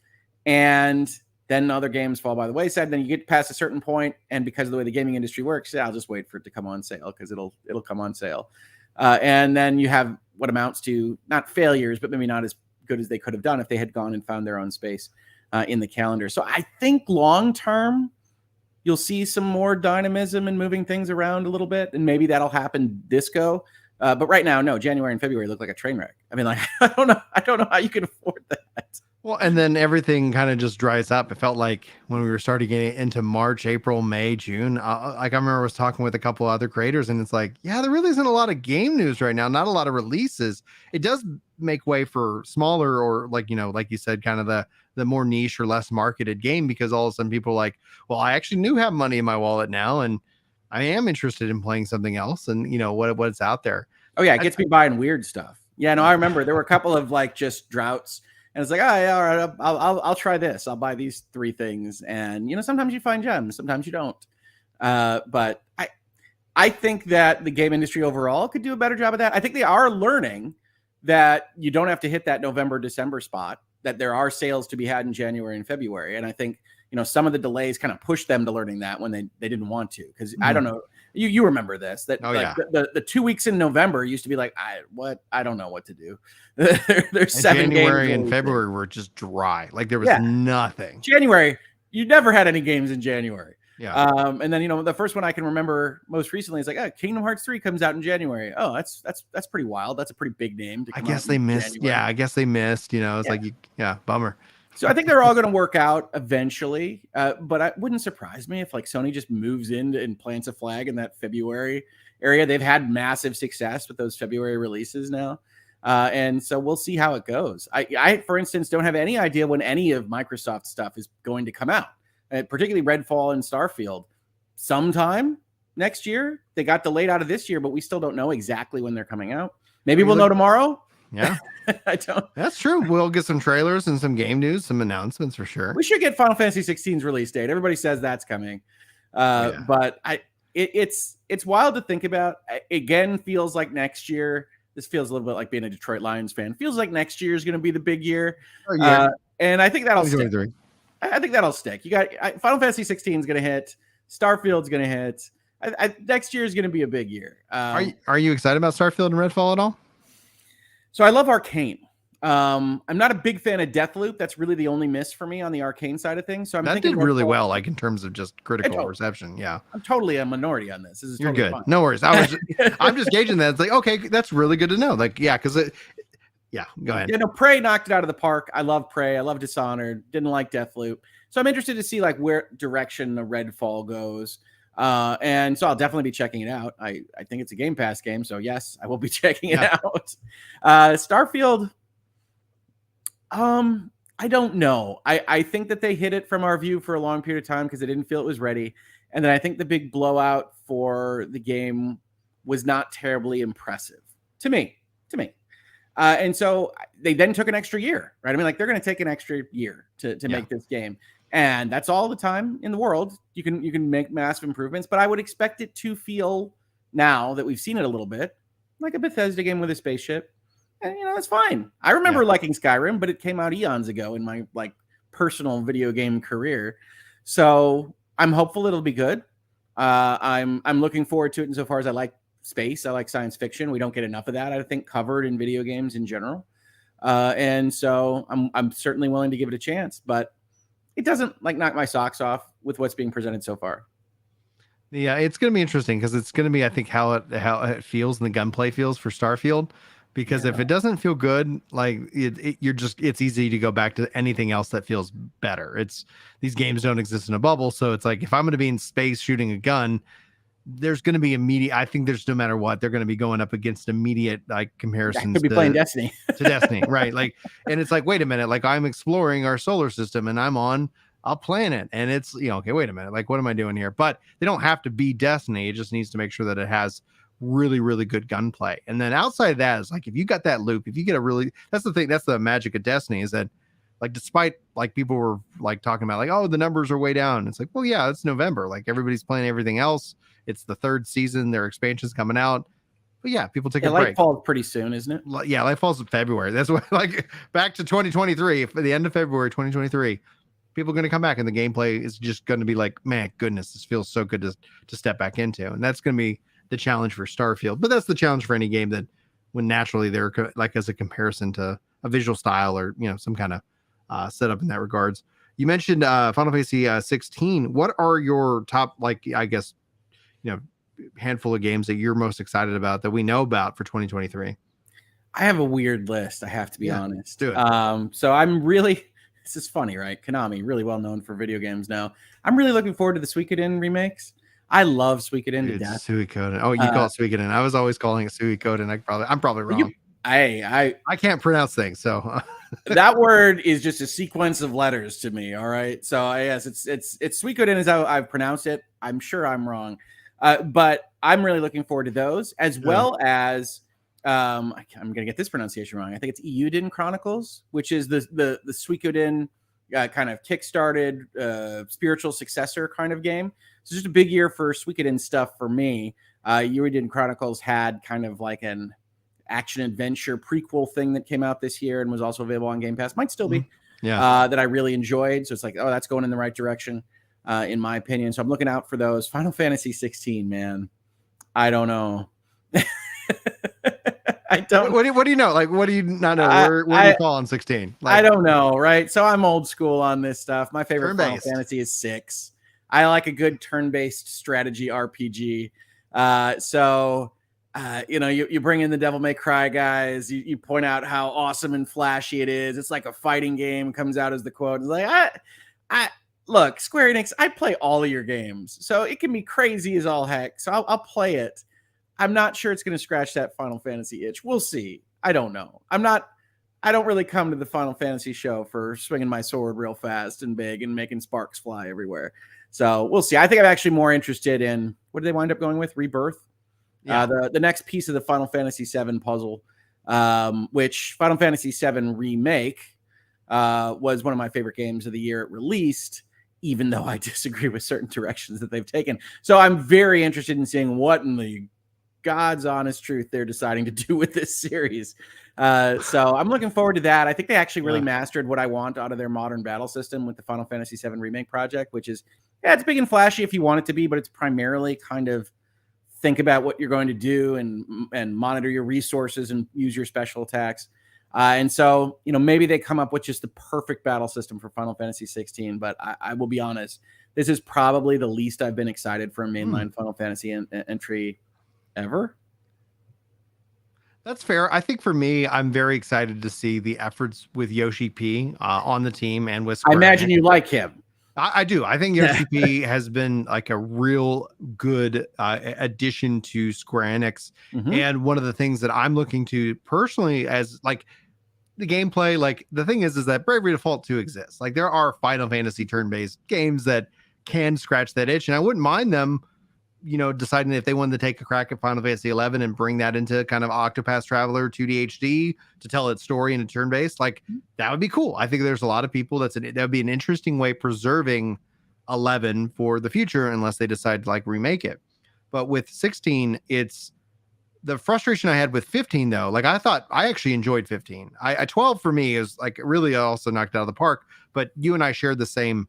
and then other games fall by the wayside. Then you get past a certain point, and because of the way the gaming industry works, I'll just wait for it to come on sale, because it'll come on sale. And then you have what amounts to not failures, but maybe not as good as they could have done if they had gone and found their own space in the calendar. So I think long term, you'll see some more dynamism and moving things around a little bit, and maybe that'll happen this go. But right now, no, January and February look like a train wreck. I mean, like I don't know how you can afford that. Well, and then everything kind of just dries up. It felt like when we were starting getting into March, April, May, June. Like I remember I was talking with a couple other creators, and it's like, yeah, there really isn't a lot of game news right now. Not a lot of releases. It does make way for smaller or like like you said, kind of the more niche or less marketed game because all of a sudden people are like, well, I actually do have money in my wallet now, and I am interested in playing something else, and what's out there. Oh yeah, it gets me buying weird stuff. Yeah, no, I remember there were a couple of like just droughts. And it's like, oh, yeah, all right, I'll try this. I'll buy these 3 things, and sometimes you find gems, sometimes you don't. But I think that the game industry overall could do a better job of that. I think they are learning that you don't have to hit that November, December spot. That there are sales to be had in January and February, and I think some of the delays kind of pushed them to learning that when they didn't want to. Because I don't know, you remember this that the 2 weeks in November used to be like I don't know what to do. There's 7 January games and February were just dry. Like there was nothing. January, you never had any games in January. Yeah. And then the first one I can remember most recently is like, Kingdom Hearts 3 comes out in January. Oh, that's pretty wild. That's a pretty big name. I guess they missed. January. Yeah, I guess they missed. It's like bummer. So I think they're all going to work out eventually. But it wouldn't surprise me if like Sony just moves in and plants a flag in that February area. They've had massive success with those February releases now. And so we'll see how it goes. I, for instance, don't have any idea when any of Microsoft's stuff is going to come out, particularly Redfall and Starfield. Sometime next year. They got delayed out of this year, but we still don't know exactly when they're coming out. Maybe we'll know tomorrow. Yeah. I don't. That's true. We'll get some trailers and some game news, some announcements for sure. We should get Final Fantasy 16's release date. Everybody says that's coming. But it's wild to think about. Again, feels like next year. This feels a little bit like being a Detroit Lions fan. Feels like next year is going to be the big year. And I think that'll stick. I think that'll stick. You got Final Fantasy 16 is going to hit. Starfield's going to hit. Next year is going to be a big year. Are you excited about Starfield and Redfall at all? So I love Arcane. I'm not a big fan of Deathloop. That's really the only miss for me on the Arcane side of things. So that did really well, like in terms of just critical reception. Yeah, I'm totally a minority on this. You're good. Fine. No worries. I'm just gauging that. It's like, okay, that's really good to know. Like, because go ahead. Yeah, no, Prey knocked it out of the park. I love Prey. I love Dishonored. Didn't like Deathloop. So I'm interested to see like where direction the Redfall goes. And so I'll definitely be checking it out. I think it's a Game Pass game. So yes, I will be checking it out. Starfield. I don't know. I think that they hit it from our view for a long period of time because they didn't feel it was ready. And then I think the big blowout for the game was not terribly impressive to me. And so they then took an extra year, right? I mean, like they're going to take an extra year to make this game. And that's all the time in the world. You can make massive improvements, but I would expect it to feel, now that we've seen it a little bit, like a Bethesda game with a spaceship. And that's fine. I remember liking Skyrim, but it came out eons ago in my like personal video game career. So I'm hopeful it'll be good. I'm looking forward to it insofar as I like space. I like science fiction. We don't get enough of that, I think, covered in video games in general. And so I'm certainly willing to give it a chance, but it doesn't like knock my socks off with what's being presented so far. Yeah, it's going to be interesting because it's going to be, I think, how it feels and the gunplay feels for Starfield. Because if it doesn't feel good, like it's easy to go back to anything else that feels better. These games don't exist in a bubble, so it's like if I'm going to be in space shooting a gun, there's going to be immediate. I think there's no matter what, they're going to be going up against immediate like comparisons. Could be playing Destiny to Destiny, right? Like, and it's like, wait a minute, like I'm exploring our solar system and I'm on a planet, and it's okay, wait a minute, like what am I doing here? But they don't have to be Destiny. It just needs to make sure that it has really, really good gunplay. And then outside of that is like, if you got that loop, if you get that's the thing, that's the magic of Destiny is that like, despite like people were like talking about like, oh, the numbers are way down. It's like, well, yeah, it's November. Like everybody's playing everything else. It's the 3rd season. Their expansion's coming out. But yeah, people take a break. Lightfall's pretty soon, isn't it? Yeah, Lightfall's in February. That's what like back to 2023. For the end of February 2023, people are going to come back and the gameplay is just going to be like, man, goodness, this feels so good to step back into. And that's going to be the challenge for Starfield, but that's the challenge for any game that when naturally they're like as a comparison to a visual style or some kind of setup in that regards. You mentioned Final Fantasy 16. What are your top, like, I guess handful of games that you're most excited about that we know about for 2023? I have a weird list, I have to be honest. Do it. So I'm really this is funny, right? Konami, really well known for video games now. I'm really looking forward to the Suikoden remakes. I love Suikoden to Dude, death. Suikoden. Oh, you call it Suikoden. I was always calling it Suikoden. I'm probably wrong. I can't pronounce things, so that word is just a sequence of letters to me. All right, so yes, it's Suikoden is how I've pronounced it. I'm sure I'm wrong, but I'm really looking forward to those, as well as I'm gonna get this pronunciation wrong. I think it's Euden Chronicles, which is the Suikoden kind of kickstarted spiritual successor kind of game. So just a big year for Suikoden stuff for me. Euden Chronicles had kind of like an action adventure prequel thing that came out this year and was also available on Game Pass. Might still be. That I really enjoyed. So it's like, oh, that's going in the right direction, in my opinion. So I'm looking out for those. Final Fantasy 16, man. I don't know. I don't. What do you know? Like, what do you not know? Where do you fall on 16? Like, I don't know, right? So I'm old school on this stuff. My favorite turn-based. Final Fantasy is 6. I like a good turn-based strategy RPG. You bring in the Devil May Cry guys. You point out how awesome and flashy it is. It's like a fighting game. Comes out as the quote. It's like, I look, Square Enix. I play all of your games, so it can be crazy as all heck. So I'll play it. I'm not sure it's going to scratch that Final Fantasy itch. We'll see. I don't know. I don't really come to the Final Fantasy show for swinging my sword real fast and big and making sparks fly everywhere. So we'll see. I think I'm actually more interested in, what did they wind up going with? Rebirth. Yeah. The next piece of the Final Fantasy VII puzzle, which Final Fantasy VII Remake was one of my favorite games of the year it released, even though I disagree with certain directions that they've taken. So I'm very interested in seeing what in the God's honest truth they're deciding to do with this series. So I'm looking forward to that. I think they actually really mastered what I want out of their modern battle system with the Final Fantasy VII Remake project, which is, it's big and flashy if you want it to be, but it's primarily kind of think about what you're going to do and monitor your resources and use your special attacks. And so, maybe they come up with just the perfect battle system for Final Fantasy 16, but I will be honest, this is probably the least I've been excited for a mainline Final Fantasy entry ever. That's fair. I think for me, I'm very excited to see the efforts with Yoshi P on the team and with Square I imagine Enix. You like him. I do. I think Yoshi P has been like a real good addition to Square Enix. Mm-hmm. And one of the things that I'm looking to personally as like the gameplay, like the thing is that Bravely Default 2 exists. Like there are Final Fantasy turn-based games that can scratch that itch. And I wouldn't mind them, deciding if they wanted to take a crack at Final Fantasy 11 and bring that into kind of Octopath Traveler 2D HD to tell its story in a turn-based, like that would be cool. I think there's a lot of people that would be an interesting way preserving 11 for the future, unless they decide to like remake it. But with 16, it's the frustration I had with 15 though. Like I thought I actually enjoyed 15. 12 for me is like really also knocked out of the park, but you and I shared the same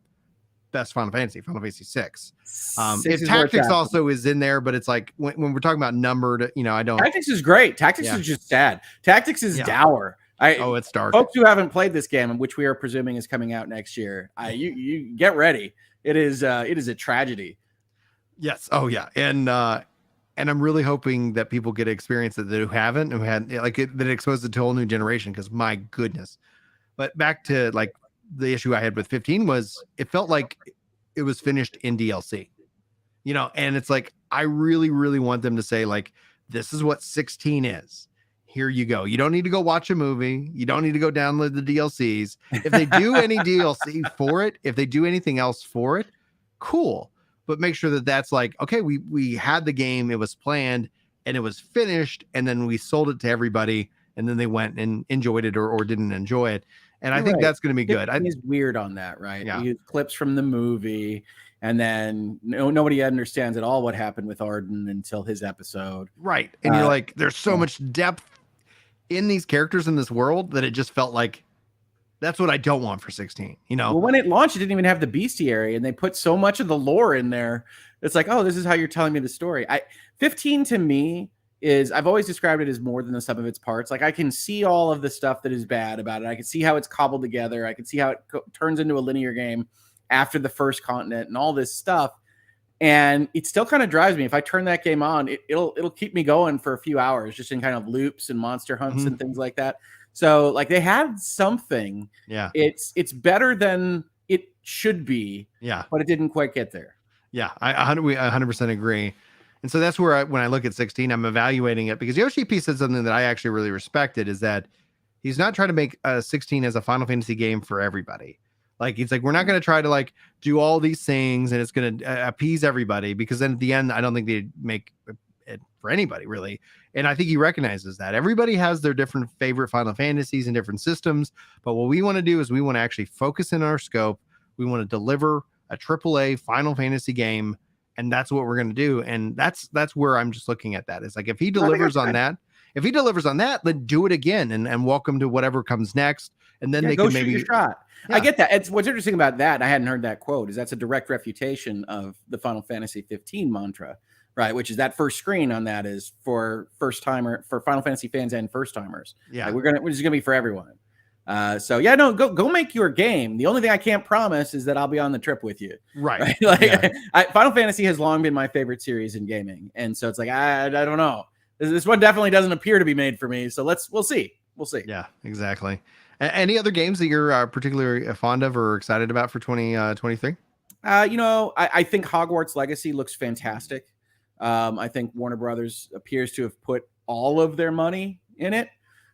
best Final Fantasy 6. If Tactics also is in there, but it's like when we're talking about numbered, I don't. Tactics is great. Tactics is just sad. Tactics is dour. It's dark. Folks who haven't played this game, which we are presuming is coming out next year, you get ready. It is a tragedy. Yes. Oh yeah. And I'm really hoping that people get to experience it that who haven't, who had that exposed it to a whole new generation. Because my goodness. But back to like the issue I had with 15 was it felt like it was finished in DLC, and it's like, I really, really want them to say like, this is what 16 is. Here you go. You don't need to go watch a movie. You don't need to go download the DLCs. If they do any DLC for it, if they do anything else for it, cool. But make sure that that's like, okay, we had the game, it was planned and it was finished. And then we sold it to everybody. And then they went and enjoyed it or didn't enjoy it. And I think that's going to be good. He's weird on that, right? Yeah. You use clips from the movie, and then nobody understands at all what happened with Arden until his episode. Right. And you're like, there's so much depth in these characters in this world that it just felt like that's what I don't want for 16. Well, when it launched, it didn't even have the bestiary, and they put so much of the lore in there. It's like, oh, this is how you're telling me the story. 15 to me is, I've always described it as more than the sum of its parts. Like I can see all of the stuff that is bad about it. I can see how it's cobbled together. I can see how it turns into a linear game after the first continent and all this stuff. And it still kind of drives me. If I turn that game on, it'll keep me going for a few hours, just in kind of loops and monster hunts and things like that. So like they had something. Yeah. It's better than it should be. Yeah. But it didn't quite get there. Yeah. I 100% agree. And so that's where when I look at 16, I'm evaluating it, because Yoshi P said something that I actually really respected, is that he's not trying to make 16 as a Final Fantasy game for everybody. Like, he's like, we're not going to try to like do all these things and it's going to appease everybody, because then at the end, I don't think they'd make it for anybody really. And I think he recognizes that everybody has their different favorite Final Fantasies and different systems. But what we want to do is we want to actually focus in our scope. We want to deliver a AAA Final Fantasy game. And that's what we're going to do. And that's where I'm just looking at that. It's like, if he delivers on that, then do it again and welcome to whatever comes next. And then they go can shoot maybe your shot. Yeah. I get that. It's what's interesting about that, and I hadn't heard that quote, is that's a direct refutation of the Final Fantasy 15 mantra, right? Which is that first screen on that is for first timer, for Final Fantasy fans and first timers. Yeah, like, we're just gonna be for everyone. So yeah, no, go make your game. The only thing I can't promise is that I'll be on the trip with you. Right. Like, yeah. Final Fantasy has long been my favorite series in gaming, and so it's like I don't know. This one definitely doesn't appear to be made for me. So we'll see. We'll see. Yeah, exactly. Any other games that you're particularly fond of or excited about for 2023? I think Hogwarts Legacy looks fantastic. I think Warner Brothers appears to have put all of their money in it.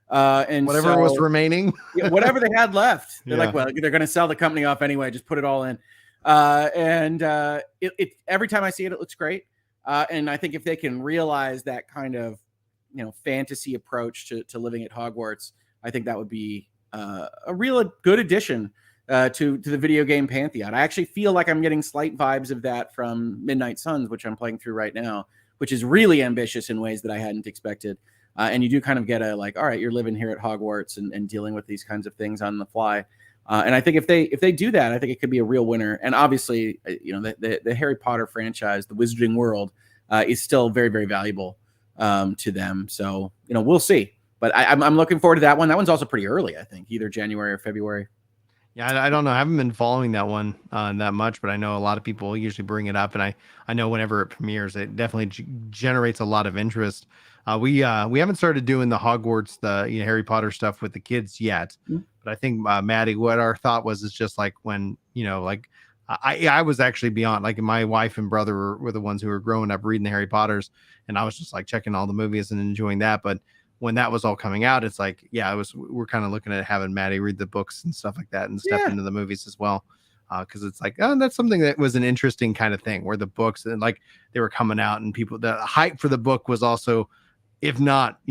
And whatever was remaining, whatever they had left, they're like, well, they're going to sell the company off anyway. Just put it all in. It every time I see it, it looks great. And I think if they can realize that kind of, fantasy approach to living at Hogwarts, I think that would be a real good addition to the video game pantheon. I actually feel like I'm getting slight vibes of that from Midnight Suns, which I'm playing through right now, which is really ambitious in ways that I hadn't expected. And you do kind of get a like, all right, you're living here at Hogwarts and dealing with these kinds of things on the fly. And I think if they do that, I think it could be a real winner. And obviously, the Harry Potter franchise, the Wizarding World, is still very, very valuable to them. So, we'll see. But I'm looking forward to that one. That one's also pretty early, I think, either January or February. Yeah, I don't know. I haven't been following that one that much, but I know a lot of people usually bring it up, and I know whenever it premieres, it definitely generates a lot of interest. We haven't started doing the Hogwarts, the Harry Potter stuff with the kids yet, but I think Maddie, what our thought was is just like when I was actually beyond, like, my wife and brother were the ones who were growing up reading the Harry Potters, and I was just like checking all the movies and enjoying that, but when that was all coming out, it's like, we're kind of looking at having Maddie read the books and stuff like that and step into the movies as well. Cause it's like, that's something that was an interesting kind of thing where the books and like they were coming out and the hype for the book was also, if not,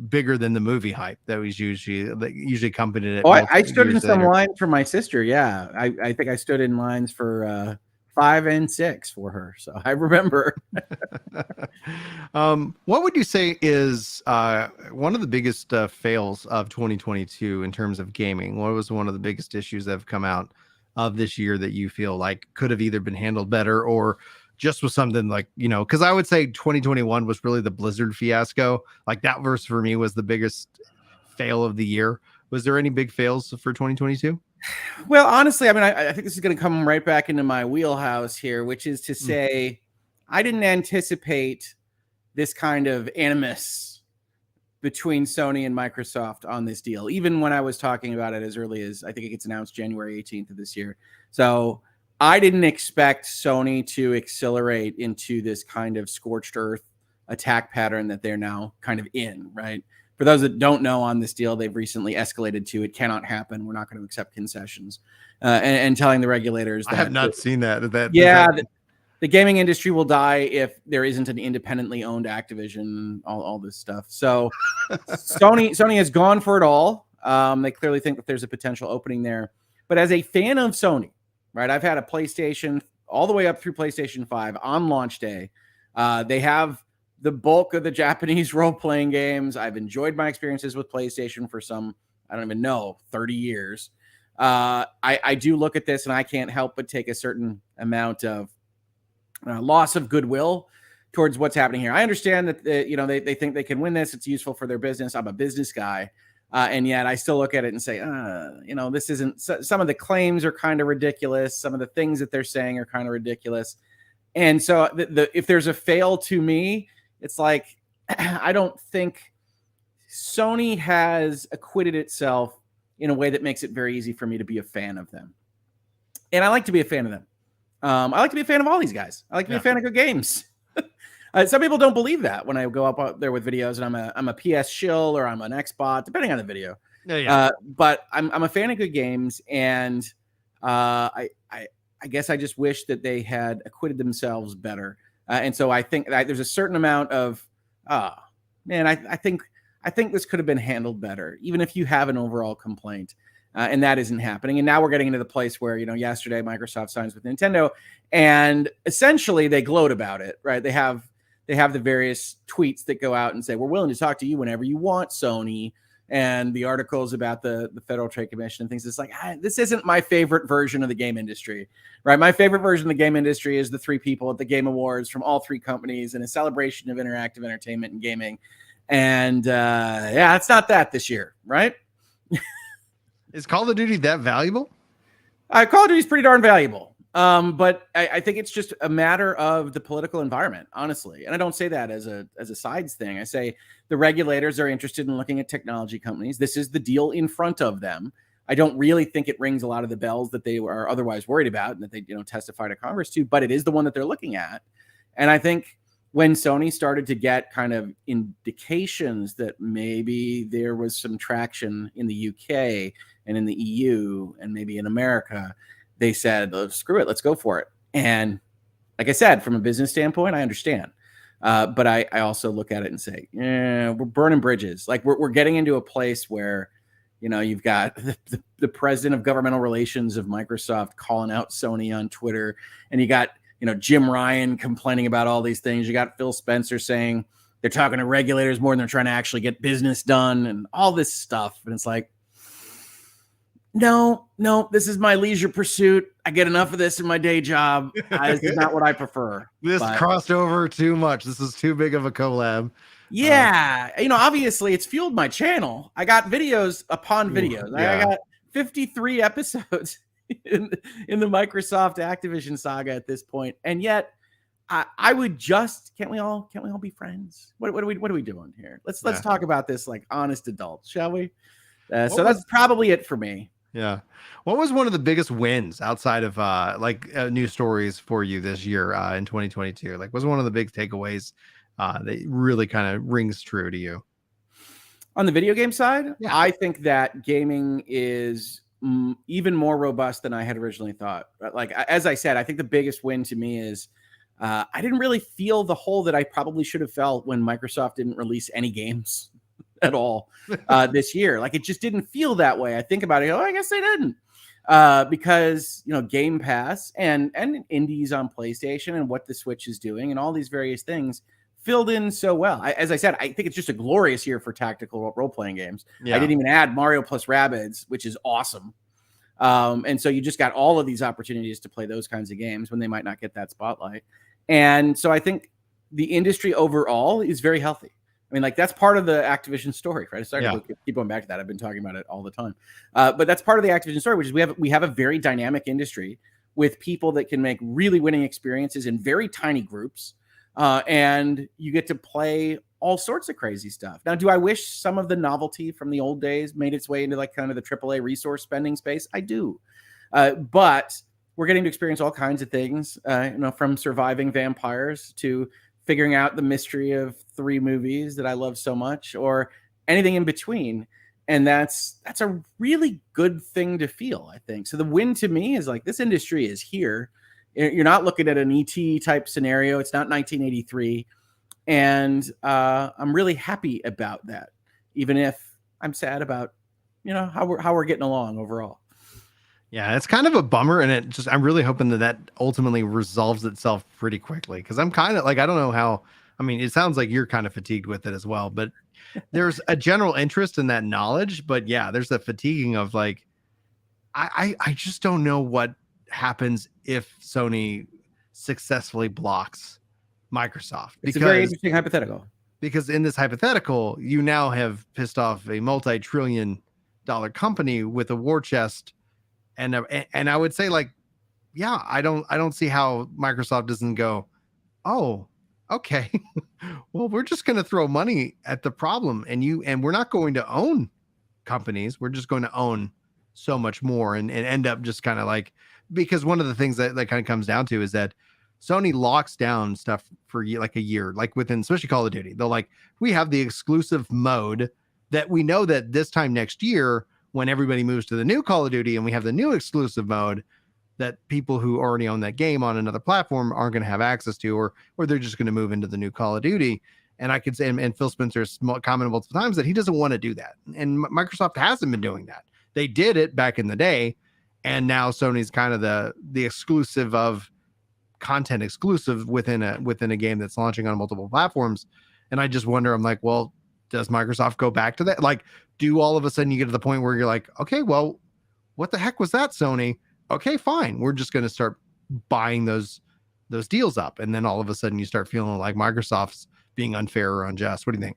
bigger than the movie hype that was usually accompanied it. Oh, I stood in some lines for my sister. Yeah. I think I stood in lines for 5 and 6 for her. So I remember. What would you say is one of the biggest fails of 2022 in terms of gaming? What was one of the biggest issues that have come out of this year that you feel like could have either been handled better or just was something like, because I would say 2021 was really the Blizzard fiasco. Like that verse for me was the biggest fail of the year. Was there any big fails for 2022? Well, honestly, I mean, I think this is going to come right back into my wheelhouse here, which is to say, I didn't anticipate this kind of animus between Sony and Microsoft on this deal, even when I was talking about it as early as I think it gets announced January 18th of this year. So I didn't expect Sony to accelerate into this kind of scorched earth attack pattern that they're now kind of in, right? For those that don't know, on this deal, they've recently escalated to it cannot happen. We're not going to accept concessions, and telling the regulators that I have not seen that. The gaming industry will die if there isn't an independently owned Activision, all this stuff. So Sony has gone for it all. They clearly think that there's a potential opening there. But as a fan of Sony, right, I've had a PlayStation all the way up through PlayStation 5 on launch day. They have the bulk of the Japanese role-playing games. I've enjoyed my experiences with PlayStation for some, I don't even know, 30 years. I do look at this and I can't help but take a certain amount of loss of goodwill towards what's happening here. I understand that they think they can win this. It's useful for their business. I'm a business guy. And yet I still look at it and say, this isn't, some of the claims are kind of ridiculous. Some of the things that they're saying are kind of ridiculous. And so if there's a fail to me, it's like, I don't think Sony has acquitted itself in a way that makes it very easy for me to be a fan of them. And I like to be a fan of them. I like to be a fan of all these guys. I like to be a fan of good games. Some people don't believe that when I go up there with videos and I'm a PS shill or I'm an Xbot, depending on the video. But I'm a fan of good games, and I guess I just wish that they had acquitted themselves better. And so I think there's a certain amount of, man, I think this could have been handled better, even if you have an overall complaint. And that isn't happening. And now we're getting into the place where, yesterday Microsoft signs with Nintendo, and essentially they gloat about it, right? They have the various tweets that go out and say, we're willing to talk to you whenever you want, Sony. And the articles about the Federal Trade Commission and things. It's like, this isn't my favorite version of the game industry, right? My favorite version of the game industry is the 3 people at the Game Awards from all 3 companies and a celebration of interactive entertainment and gaming. And it's not that this year, right? Is Call of Duty that valuable? Call of Duty is pretty darn valuable. But I think it's just a matter of the political environment, honestly. And I don't say that as a sides thing. I say the regulators are interested in looking at technology companies. This is the deal in front of them. I don't really think it rings a lot of the bells that they are otherwise worried about and that they testify to Congress to, but it is the one that they're looking at. And I think when Sony started to get kind of indications that maybe there was some traction in the UK and in the EU and maybe in America, they said, screw it, let's go for it. And like I said, from a business standpoint, I understand. But I also look at it and say, we're burning bridges. Like we're getting into a place where, you've got the president of governmental relations of Microsoft calling out Sony on Twitter. And you got, Jim Ryan complaining about all these things. You got Phil Spencer saying they're talking to regulators more than they're trying to actually get business done and all this stuff. And it's like, no, this is my leisure pursuit. I get enough of this in my day job. This is not what I prefer. This crossed over too much. This is too big of a collab. Yeah. Obviously it's fueled my channel. I got videos upon videos. Yeah. I got 53 episodes in the Microsoft Activision saga at this point. And yet I would can't we all be friends? What are we doing here? Let's talk about this like honest adults, shall we? So that's probably it for me. Yeah. What was one of the biggest wins outside of news stories for you this year in 2022? Like, was one of the big takeaways that really kind of rings true to you? On the video game side, yeah. I think that gaming is even more robust than I had originally thought. Like, as I said, I think the biggest win to me is I didn't really feel the hole that I probably should have felt when Microsoft didn't release any games at all this year. Like, it just didn't feel that way. I think about it, I guess they didn't, because Game Pass and indies on PlayStation and what the Switch is doing and all these various things filled in so well. As I said, I think it's just a glorious year for tactical role-playing games. Yeah. I didn't even add Mario plus Rabbids, which is awesome. And so you just got all of these opportunities to play those kinds of games when they might not get that spotlight. And so I think the industry overall is very healthy. I mean, like, that's part of the Activision story, right? Sorry to keep going back to that. I've been talking about it all the time. But that's part of the Activision story, which is we have a very dynamic industry with people that can make really winning experiences in very tiny groups. And you get to play all sorts of crazy stuff. Now, do I wish some of the novelty from the old days made its way into like kind of the AAA resource spending space? I do. But we're getting to experience all kinds of things, from surviving vampires to figuring out the mystery of 3 movies that I love so much, or anything in between. And that's a really good thing to feel, I think. So the win to me is like, this industry is here. You're not looking at an ET type scenario. It's not 1983. And I'm really happy about that, even if I'm sad about, how we're getting along overall. Yeah, it's kind of a bummer, and I'm really hoping that ultimately resolves itself pretty quickly, because I'm kind of like, I don't know how. I mean, it sounds like you're kind of fatigued with it as well, but there's a general interest in that knowledge. But yeah, there's a fatiguing of like, I just don't know what happens if Sony successfully blocks Microsoft. It's a very interesting hypothetical. Because in this hypothetical, you now have pissed off a multi-trillion-dollar company with a war chest. And I would say, like, yeah, I don't see how Microsoft doesn't go, oh, okay, well, we're just going to throw money at the problem, and we're not going to own companies. We're just going to own so much more, and end up just kind of like, because one of the things that kind of comes down to is that Sony locks down stuff for like a year, like within, especially Call of Duty. They'll like, we have the exclusive mode that we know that this time next year, when everybody moves to the new Call of Duty and we have the new exclusive mode, that people who already own that game on another platform aren't going to have access to, or they're just going to move into the new Call of Duty. And I could say, and Phil Spencer's commented multiple times that he doesn't want to do that. And Microsoft hasn't been doing that. They did it back in the day. And now Sony's kind of the exclusive of content exclusive within a game that's launching on multiple platforms. And I just wonder, I'm like, well, does Microsoft go back to that? Like, do all of a sudden you get to the point where you're like, okay, well, what the heck was that, Sony? Okay, fine. We're just going to start buying those deals up. And then all of a sudden you start feeling like Microsoft's being unfair or unjust. What do you think?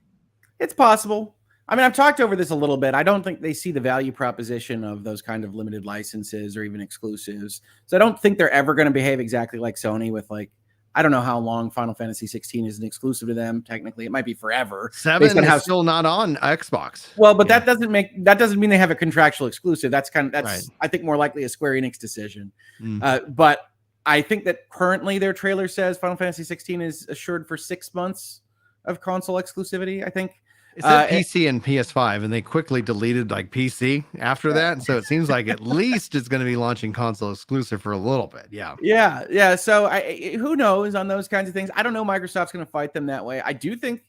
It's possible. I mean, I've talked over this a little bit. I don't think they see the value proposition of those kind of limited licenses or even exclusives. So I don't think they're ever going to behave exactly like Sony with, like, I don't know how long Final Fantasy 16 is an exclusive to them. Technically, it might be forever. 7 is still not on Xbox. Well, but that doesn't mean they have a contractual exclusive. That's right. I think more likely a Square Enix decision. But I think that currently their trailer says Final Fantasy 16 is assured for 6 months of console exclusivity, I think. It said PC and PS5, and they quickly deleted like PC after that. So it seems like at least it's going to be launching console exclusive for a little bit. Yeah. So who knows on those kinds of things? I don't know. Microsoft's going to fight them that way. I do think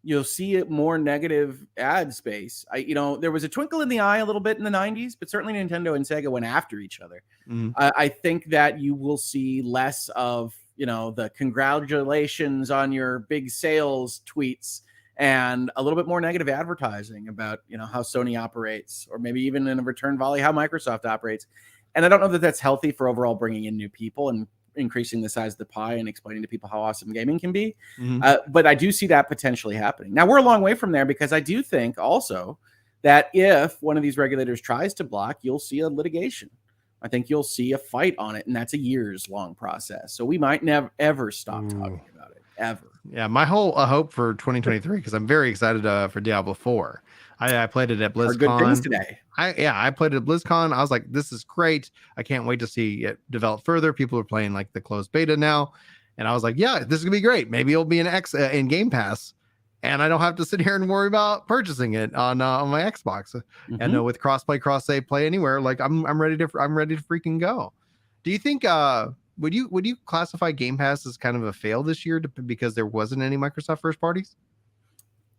you'll see it more negative ad space. There was a twinkle in the eye a little bit in the 90s, but certainly Nintendo and Sega went after each other. I think that you will see less of, the congratulations on your big sales tweets, and a little bit more negative advertising about, how Sony operates, or maybe even in a return volley, how Microsoft operates. And I don't know that that's healthy for overall bringing in new people and increasing the size of the pie and explaining to people how awesome gaming can be. But I do see that potentially happening. Now, we're a long way from there, because I do think also that if one of these regulators tries to block, you'll see a litigation. I think you'll see a fight on it, and that's a years long process. So we might never ever stop talking about it, ever. Yeah, my whole hope for 2023, because I'm very excited for Diablo 4. I played it at BlizzCon. Good things today. I played it at BlizzCon. I was like, this is great. I can't wait to see it develop further. People are playing like the closed beta now, and I was like, yeah, this is gonna be great. Maybe it'll be in Game Pass, and I don't have to sit here and worry about purchasing it on my Xbox. And with crossplay, cross save, play anywhere, like I'm ready to freaking go. Do you think would you classify Game Pass as kind of a fail this year because there wasn't any Microsoft first parties?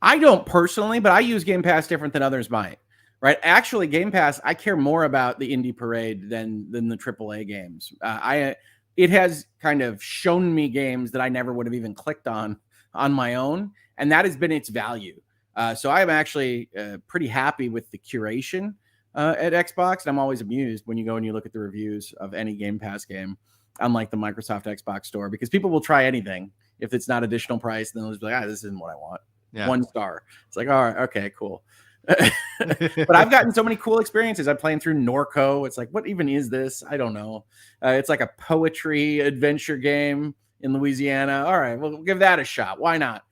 I don't personally, but I use Game Pass different than others might. Right? Actually, Game Pass, I care more about the indie parade than the AAA games. It has kind of shown me games that I never would have even clicked on my own, and that has been its value. So I'm actually pretty happy with the curation at Xbox, and I'm always amused when you go and you look at the reviews of any Game Pass game, unlike the Microsoft Xbox store, because people will try anything if it's not additional price, and they'll just be like, this isn't what I want. Yeah. 1 star. It's like, all right, okay, cool. But I've gotten so many cool experiences. I'm playing through Norco. It's like, what even is this? I don't know. It's like a poetry adventure game in Louisiana. All right, we'll give that a shot. Why not?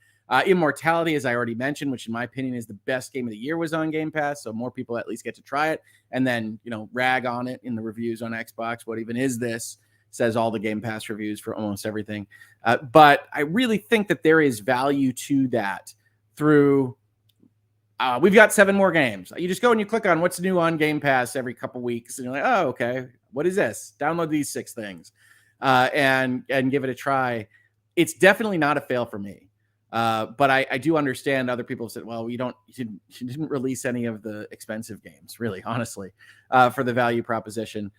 Immortality, as I already mentioned, which in my opinion is the best game of the year, was on Game Pass, so more people at least get to try it, and then rag on it in the reviews on Xbox. What even is this? Says all the Game Pass reviews for almost everything. But I really think that there is value to that through. We've got 7 more games. You just go and you click on what's new on Game Pass every couple weeks, and you're like, oh, okay, what is this? Download these 6 things, and give it a try. It's definitely not a fail for me. But I do understand other people have said, well, you didn't release any of the expensive games, really, honestly, for the value proposition.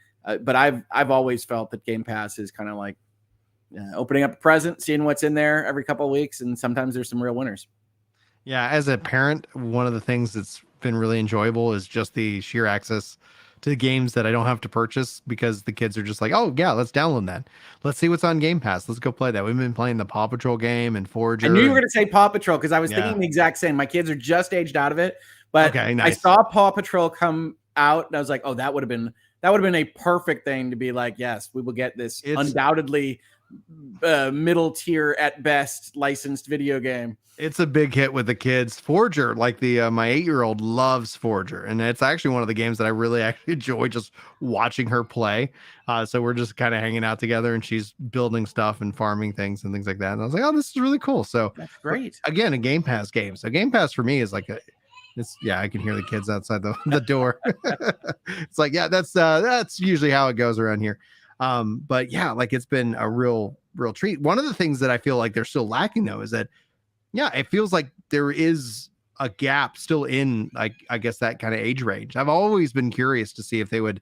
But I've always felt that Game Pass is kind of like opening up a present, seeing what's in there every couple of weeks, and sometimes there's some real winners. Yeah, as a parent, one of the things that's been really enjoyable is just the sheer access to games that I don't have to purchase, because the kids are just like, oh yeah, let's download that. Let's see what's on Game Pass. Let's go play that. We've been playing the Paw Patrol game and Forager. I knew you were going to say Paw Patrol, because I was thinking the exact same. My kids are just aged out of it, but okay, nice. I saw Paw Patrol come out and I was like, oh, that would have been a perfect thing to be like, yes, we will get this undoubtedly middle tier at best licensed video game. It's a big hit with the kids. Forger, like the my 8-year-old loves Forger, and it's actually one of the games that I really actually enjoy just watching her play. So we're just kind of hanging out together, and she's building stuff and farming things and things like that. And I was like, oh, this is really cool. So That's great. Again, a Game Pass game. So Game Pass for me is like yeah, I can hear the kids outside the door. It's like, yeah, that's usually how it goes around here. But yeah, like it's been a real treat. One of the things that I feel like they're still lacking though is that, yeah, it feels like there is a gap still in, like, I guess that kind of age range. I've always been curious to see if they would,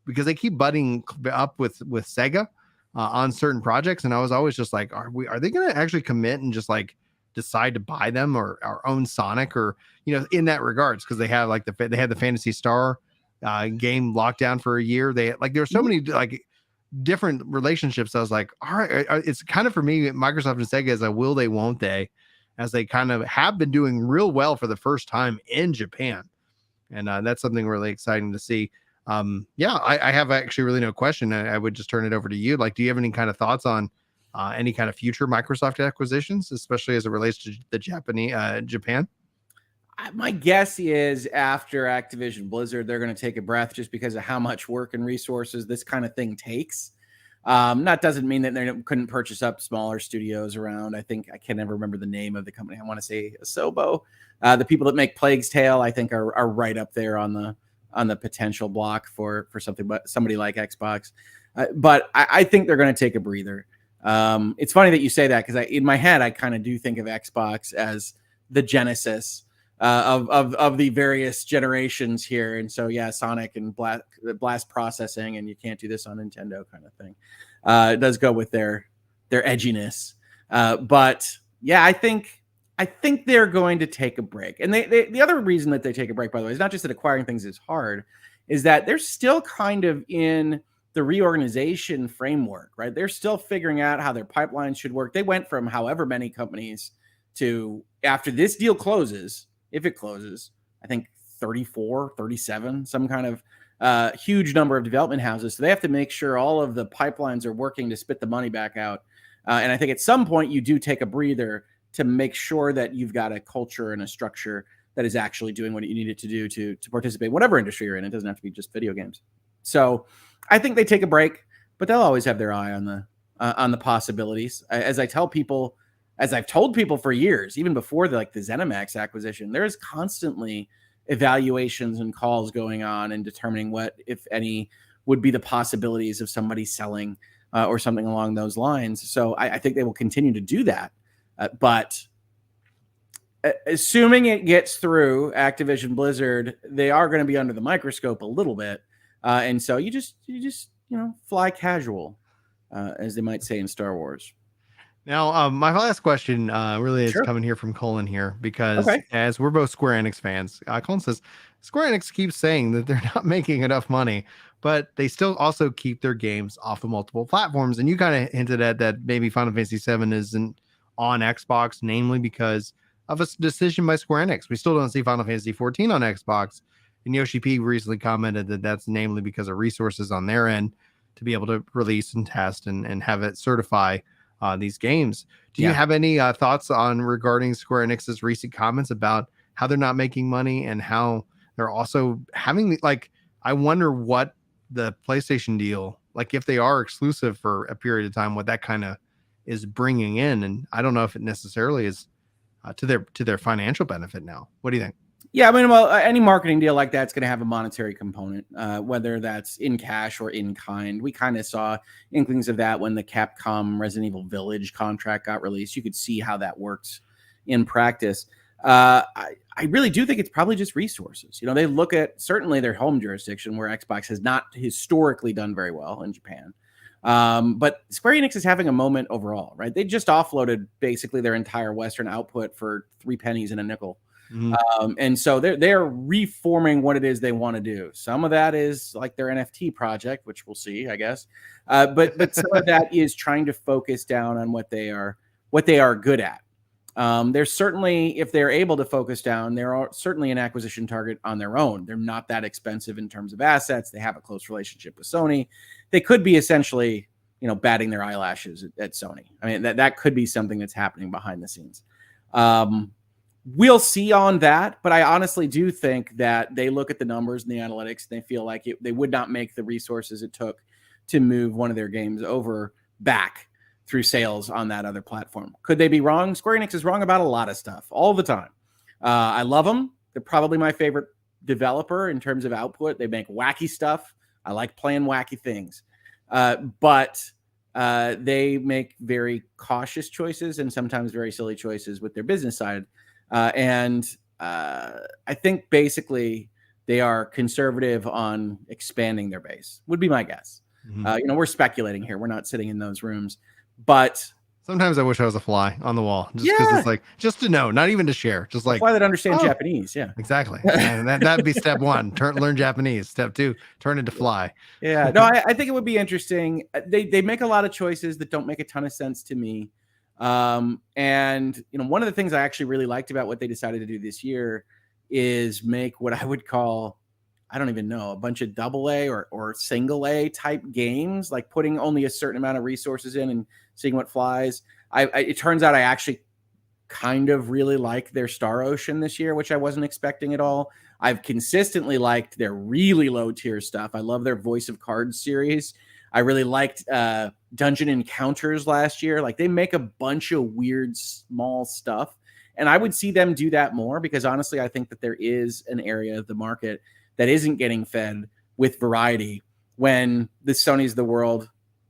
because they keep butting up with Sega on certain projects, and I was always just like, are they going to actually commit and just like decide to buy them or own Sonic, or in that regards, because they have like they had the Phantasy Star game locked down for a year. They like there's so many like different relationships. I was like, all right, it's kind of for me, Microsoft and Sega is a will they, won't they, as they kind of have been doing real well for the first time in Japan. And that's something really exciting to see. Yeah, I have actually really no question. I would just turn it over to you. Like, do you have any kind of thoughts on any kind of future Microsoft acquisitions, especially as it relates to the Japan? My guess is after Activision Blizzard, they're going to take a breath just because of how much work and resources this kind of thing takes. That doesn't mean that they couldn't purchase up smaller studios around. I think I can never remember the name of the company. I want to say Asobo. The people that make Plague's Tale, I think, are right up there on the potential block for somebody like Xbox. But I think they're going to take a breather. It's funny that you say that, because in my head I kind of do think of Xbox as the genesis of the various generations here. And so, yeah, Sonic and blast processing, and you can't do this on Nintendo kind of thing. It does go with their edginess. But yeah, I think they're going to take a break. And the other reason that they take a break, by the way, is not just that acquiring things is hard, is that they're still kind of in the reorganization framework, right? They're still figuring out how their pipeline should work. They went from however many companies to, after this deal closes, if it closes, I think 34, 37, some kind of huge number of development houses. So they have to make sure all of the pipelines are working to spit the money back out. And I think at some point you do take a breather to make sure that you've got a culture and a structure that is actually doing what you need it to do to participate in whatever industry you're in. It doesn't have to be just video games. So I think they take a break, but they'll always have their eye on the possibilities. As I've told people for years, even before the ZeniMax acquisition, there's constantly evaluations and calls going on and determining what, if any, would be the possibilities of somebody selling or something along those lines. So I think they will continue to do that. But assuming it gets through Activision Blizzard, they are going to be under the microscope a little bit. And so you just fly casual, as they might say in Star Wars. Now, my last question really is coming here from Colin here, because as we're both Square Enix fans, Colin says Square Enix keeps saying that they're not making enough money, but they still also keep their games off of multiple platforms. And you kind of hinted at that maybe Final Fantasy VII isn't on Xbox, namely because of a decision by Square Enix. We still don't see Final Fantasy XIV on Xbox. And Yoshi P recently commented that that's namely because of resources on their end to be able to release and test and have it certify these games. Do you have any thoughts on regarding Square Enix's recent comments about how they're not making money and how they're also having I wonder what the PlayStation deal, like if they are exclusive for a period of time, what that kind of is bringing in? And I don't know if it necessarily is to their financial benefit now. What do you think? Yeah, I mean, well, any marketing deal like that's going to have a monetary component, whether that's in cash or in kind. We kind of saw inklings of that when the Capcom Resident Evil Village contract got released. You could see how that works in practice. I really do think it's probably just resources. They look at certainly their home jurisdiction, where Xbox has not historically done very well in Japan. But Square Enix is having a moment overall, right? They just offloaded basically their entire Western output for 3 pennies and a nickel. Mm-hmm. And so they're reforming what it is they want to do. Some of that is like their NFT project, which we'll see, I guess. But some of that is trying to focus down on what they are good at. There's certainly, if they're able to focus down, they're certainly an acquisition target on their own. They're not that expensive in terms of assets. They have a close relationship with Sony. They could be essentially batting their eyelashes at Sony. I mean, that could be something that's happening behind the scenes. We'll see on that, but I honestly do think that they look at the numbers and the analytics, and they feel like they would not make the resources it took to move one of their games over back through sales on that other platform. Could they be wrong? Square Enix is wrong about a lot of stuff all the time. I love them. They're probably my favorite developer in terms of output. They make wacky stuff. I like playing wacky things. But they make very cautious choices and sometimes very silly choices with their business side. And I think basically they are conservative on expanding their base, would be my guess. Mm-hmm. We're speculating here. We're not sitting in those rooms, but sometimes I wish I was a fly on the wall, just because it's like, just to know, not even to share, just like a fly that understands Japanese. Yeah, exactly. And that'd be step one, learn Japanese. Step two, turn into fly. Yeah, no, I think it would be interesting. They make a lot of choices that don't make a ton of sense to me. And one of the things I actually really liked about what they decided to do this year is make what I would call, I don't even know, a bunch of AA or single A type games, like putting only a certain amount of resources in and seeing what flies. It turns out I actually kind of really like their Star Ocean this year, which I wasn't expecting at all. I've consistently liked their really low tier stuff. I love their Voice of Cards series. I really liked Dungeon Encounters last year. Like, they make a bunch of weird small stuff, and I would see them do that more, because honestly, I think that there is an area of the market that isn't getting fed with variety when the Sonys of the world,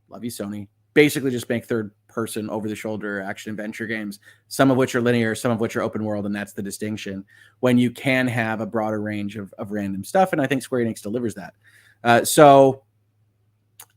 love you Sony, basically just make third person over the shoulder action adventure games, some of which are linear, some of which are open world. And that's the distinction, when you can have a broader range of random stuff. And I think Square Enix delivers that. So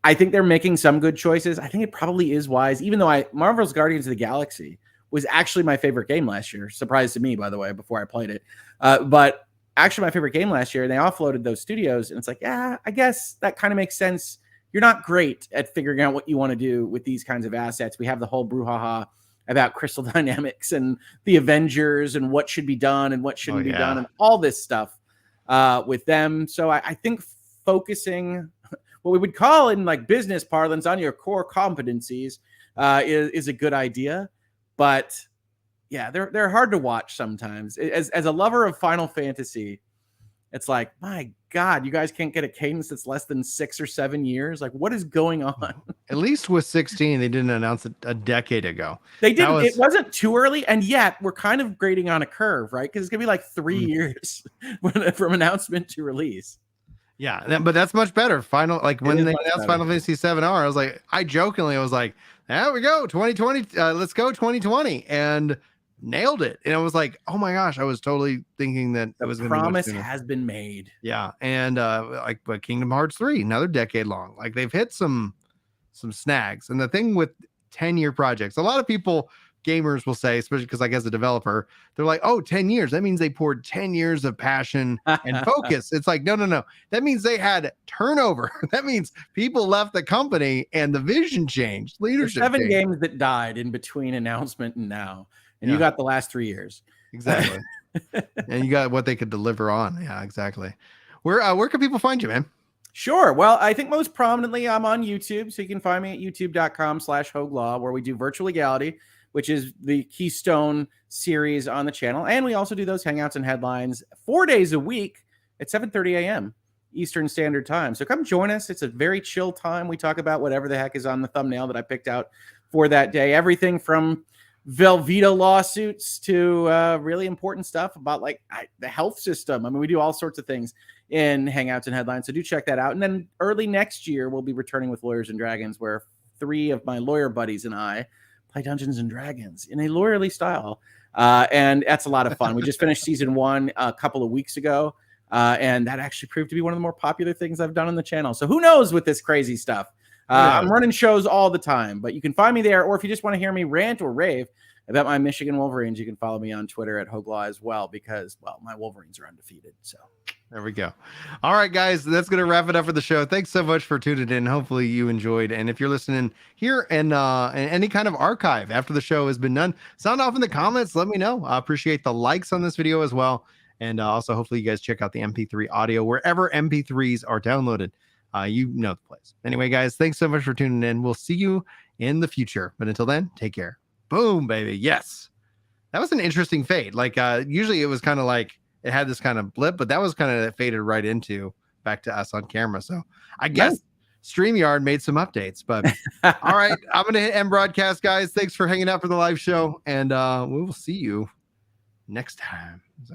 I think they're making some good choices. I think it probably is wise, even though Marvel's Guardians of the Galaxy was actually my favorite game last year. Surprise to me, by the way, before I played it. But actually my favorite game last year, and they offloaded those studios. And it's like, yeah, I guess that kind of makes sense. You're not great at figuring out what you want to do with these kinds of assets. We have the whole brouhaha about Crystal Dynamics and the Avengers and what should be done and what shouldn't be done and all this stuff with them. So I think focusing what we would call in like business parlance on your core competencies is a good idea. But yeah, they're hard to watch sometimes. As a lover of Final Fantasy, it's like, my God, you guys can't get a cadence that's less than 6 or 7 years. Like, what is going on? At least with 16, they didn't announce it a decade ago. They didn't. It wasn't too early, and yet we're kind of grading on a curve, right? Because it's gonna be like 3 years from announcement to release. Yeah, but that's much better. When they announced Final Fantasy 7R, I was like, there we go, 2020. Let's go 2020, and nailed it. And I was like, oh my gosh, I was totally thinking that it was the promise has been made. Yeah, and but Kingdom Hearts 3, another decade long. Like, they've hit some snags. And the thing with 10-year projects, a lot of people, gamers will say, especially because as a developer, they're like, oh, 10 years. That means they poured 10 years of passion and focus. It's like, no. That means they had turnover. That means people left the company and the vision changed. Leadership. There's 7 games that died in between announcement and now. And you got the last 3 years. Exactly. And you got what they could deliver on. Yeah, exactly. Where can people find you, man? Sure. Well, I think most prominently I'm on YouTube. So you can find me at youtube.com/HoagLaw, where we do Virtual Legality, which is the keystone series on the channel. And we also do those Hangouts and Headlines 4 days a week at 7:30 a.m. Eastern Standard Time. So come join us. It's a very chill time. We talk about whatever the heck is on the thumbnail that I picked out for that day. Everything from Velveeta lawsuits to really important stuff about the health system. I mean, we do all sorts of things in Hangouts and Headlines. So do check that out. And then early next year, we'll be returning with Lawyers and Dragons, where 3 of my lawyer buddies and I play Dungeons and Dragons in a lawyerly style. And that's a lot of fun. We just finished season 1 a couple of weeks ago. And that actually proved to be one of the more popular things I've done on the channel. So who knows with this crazy stuff? I'm running shows all the time, but you can find me there. Or if you just want to hear me rant or rave about my Michigan Wolverines, you can follow me on Twitter at HoagLaw as well, because, well, my Wolverines are undefeated. So there we go. All right, guys, that's going to wrap it up for the show. Thanks so much for tuning in. Hopefully you enjoyed. And if you're listening here and any kind of archive after the show has been done, sound off in the comments. Let me know. I appreciate the likes on this video as well. And also, hopefully you guys check out the MP3 audio wherever MP3s are downloaded. You know the place. Anyway, guys, thanks so much for tuning in. We'll see you in the future. But until then, take care. Boom, baby. Yes. That was an interesting fade. Like usually it was kind of like it had this kind of blip, but that was kind of faded right into back to us on camera. So I guess StreamYard made some updates. But all right, I'm gonna hit end broadcast, guys. Thanks for hanging out for the live show, and we will see you next time.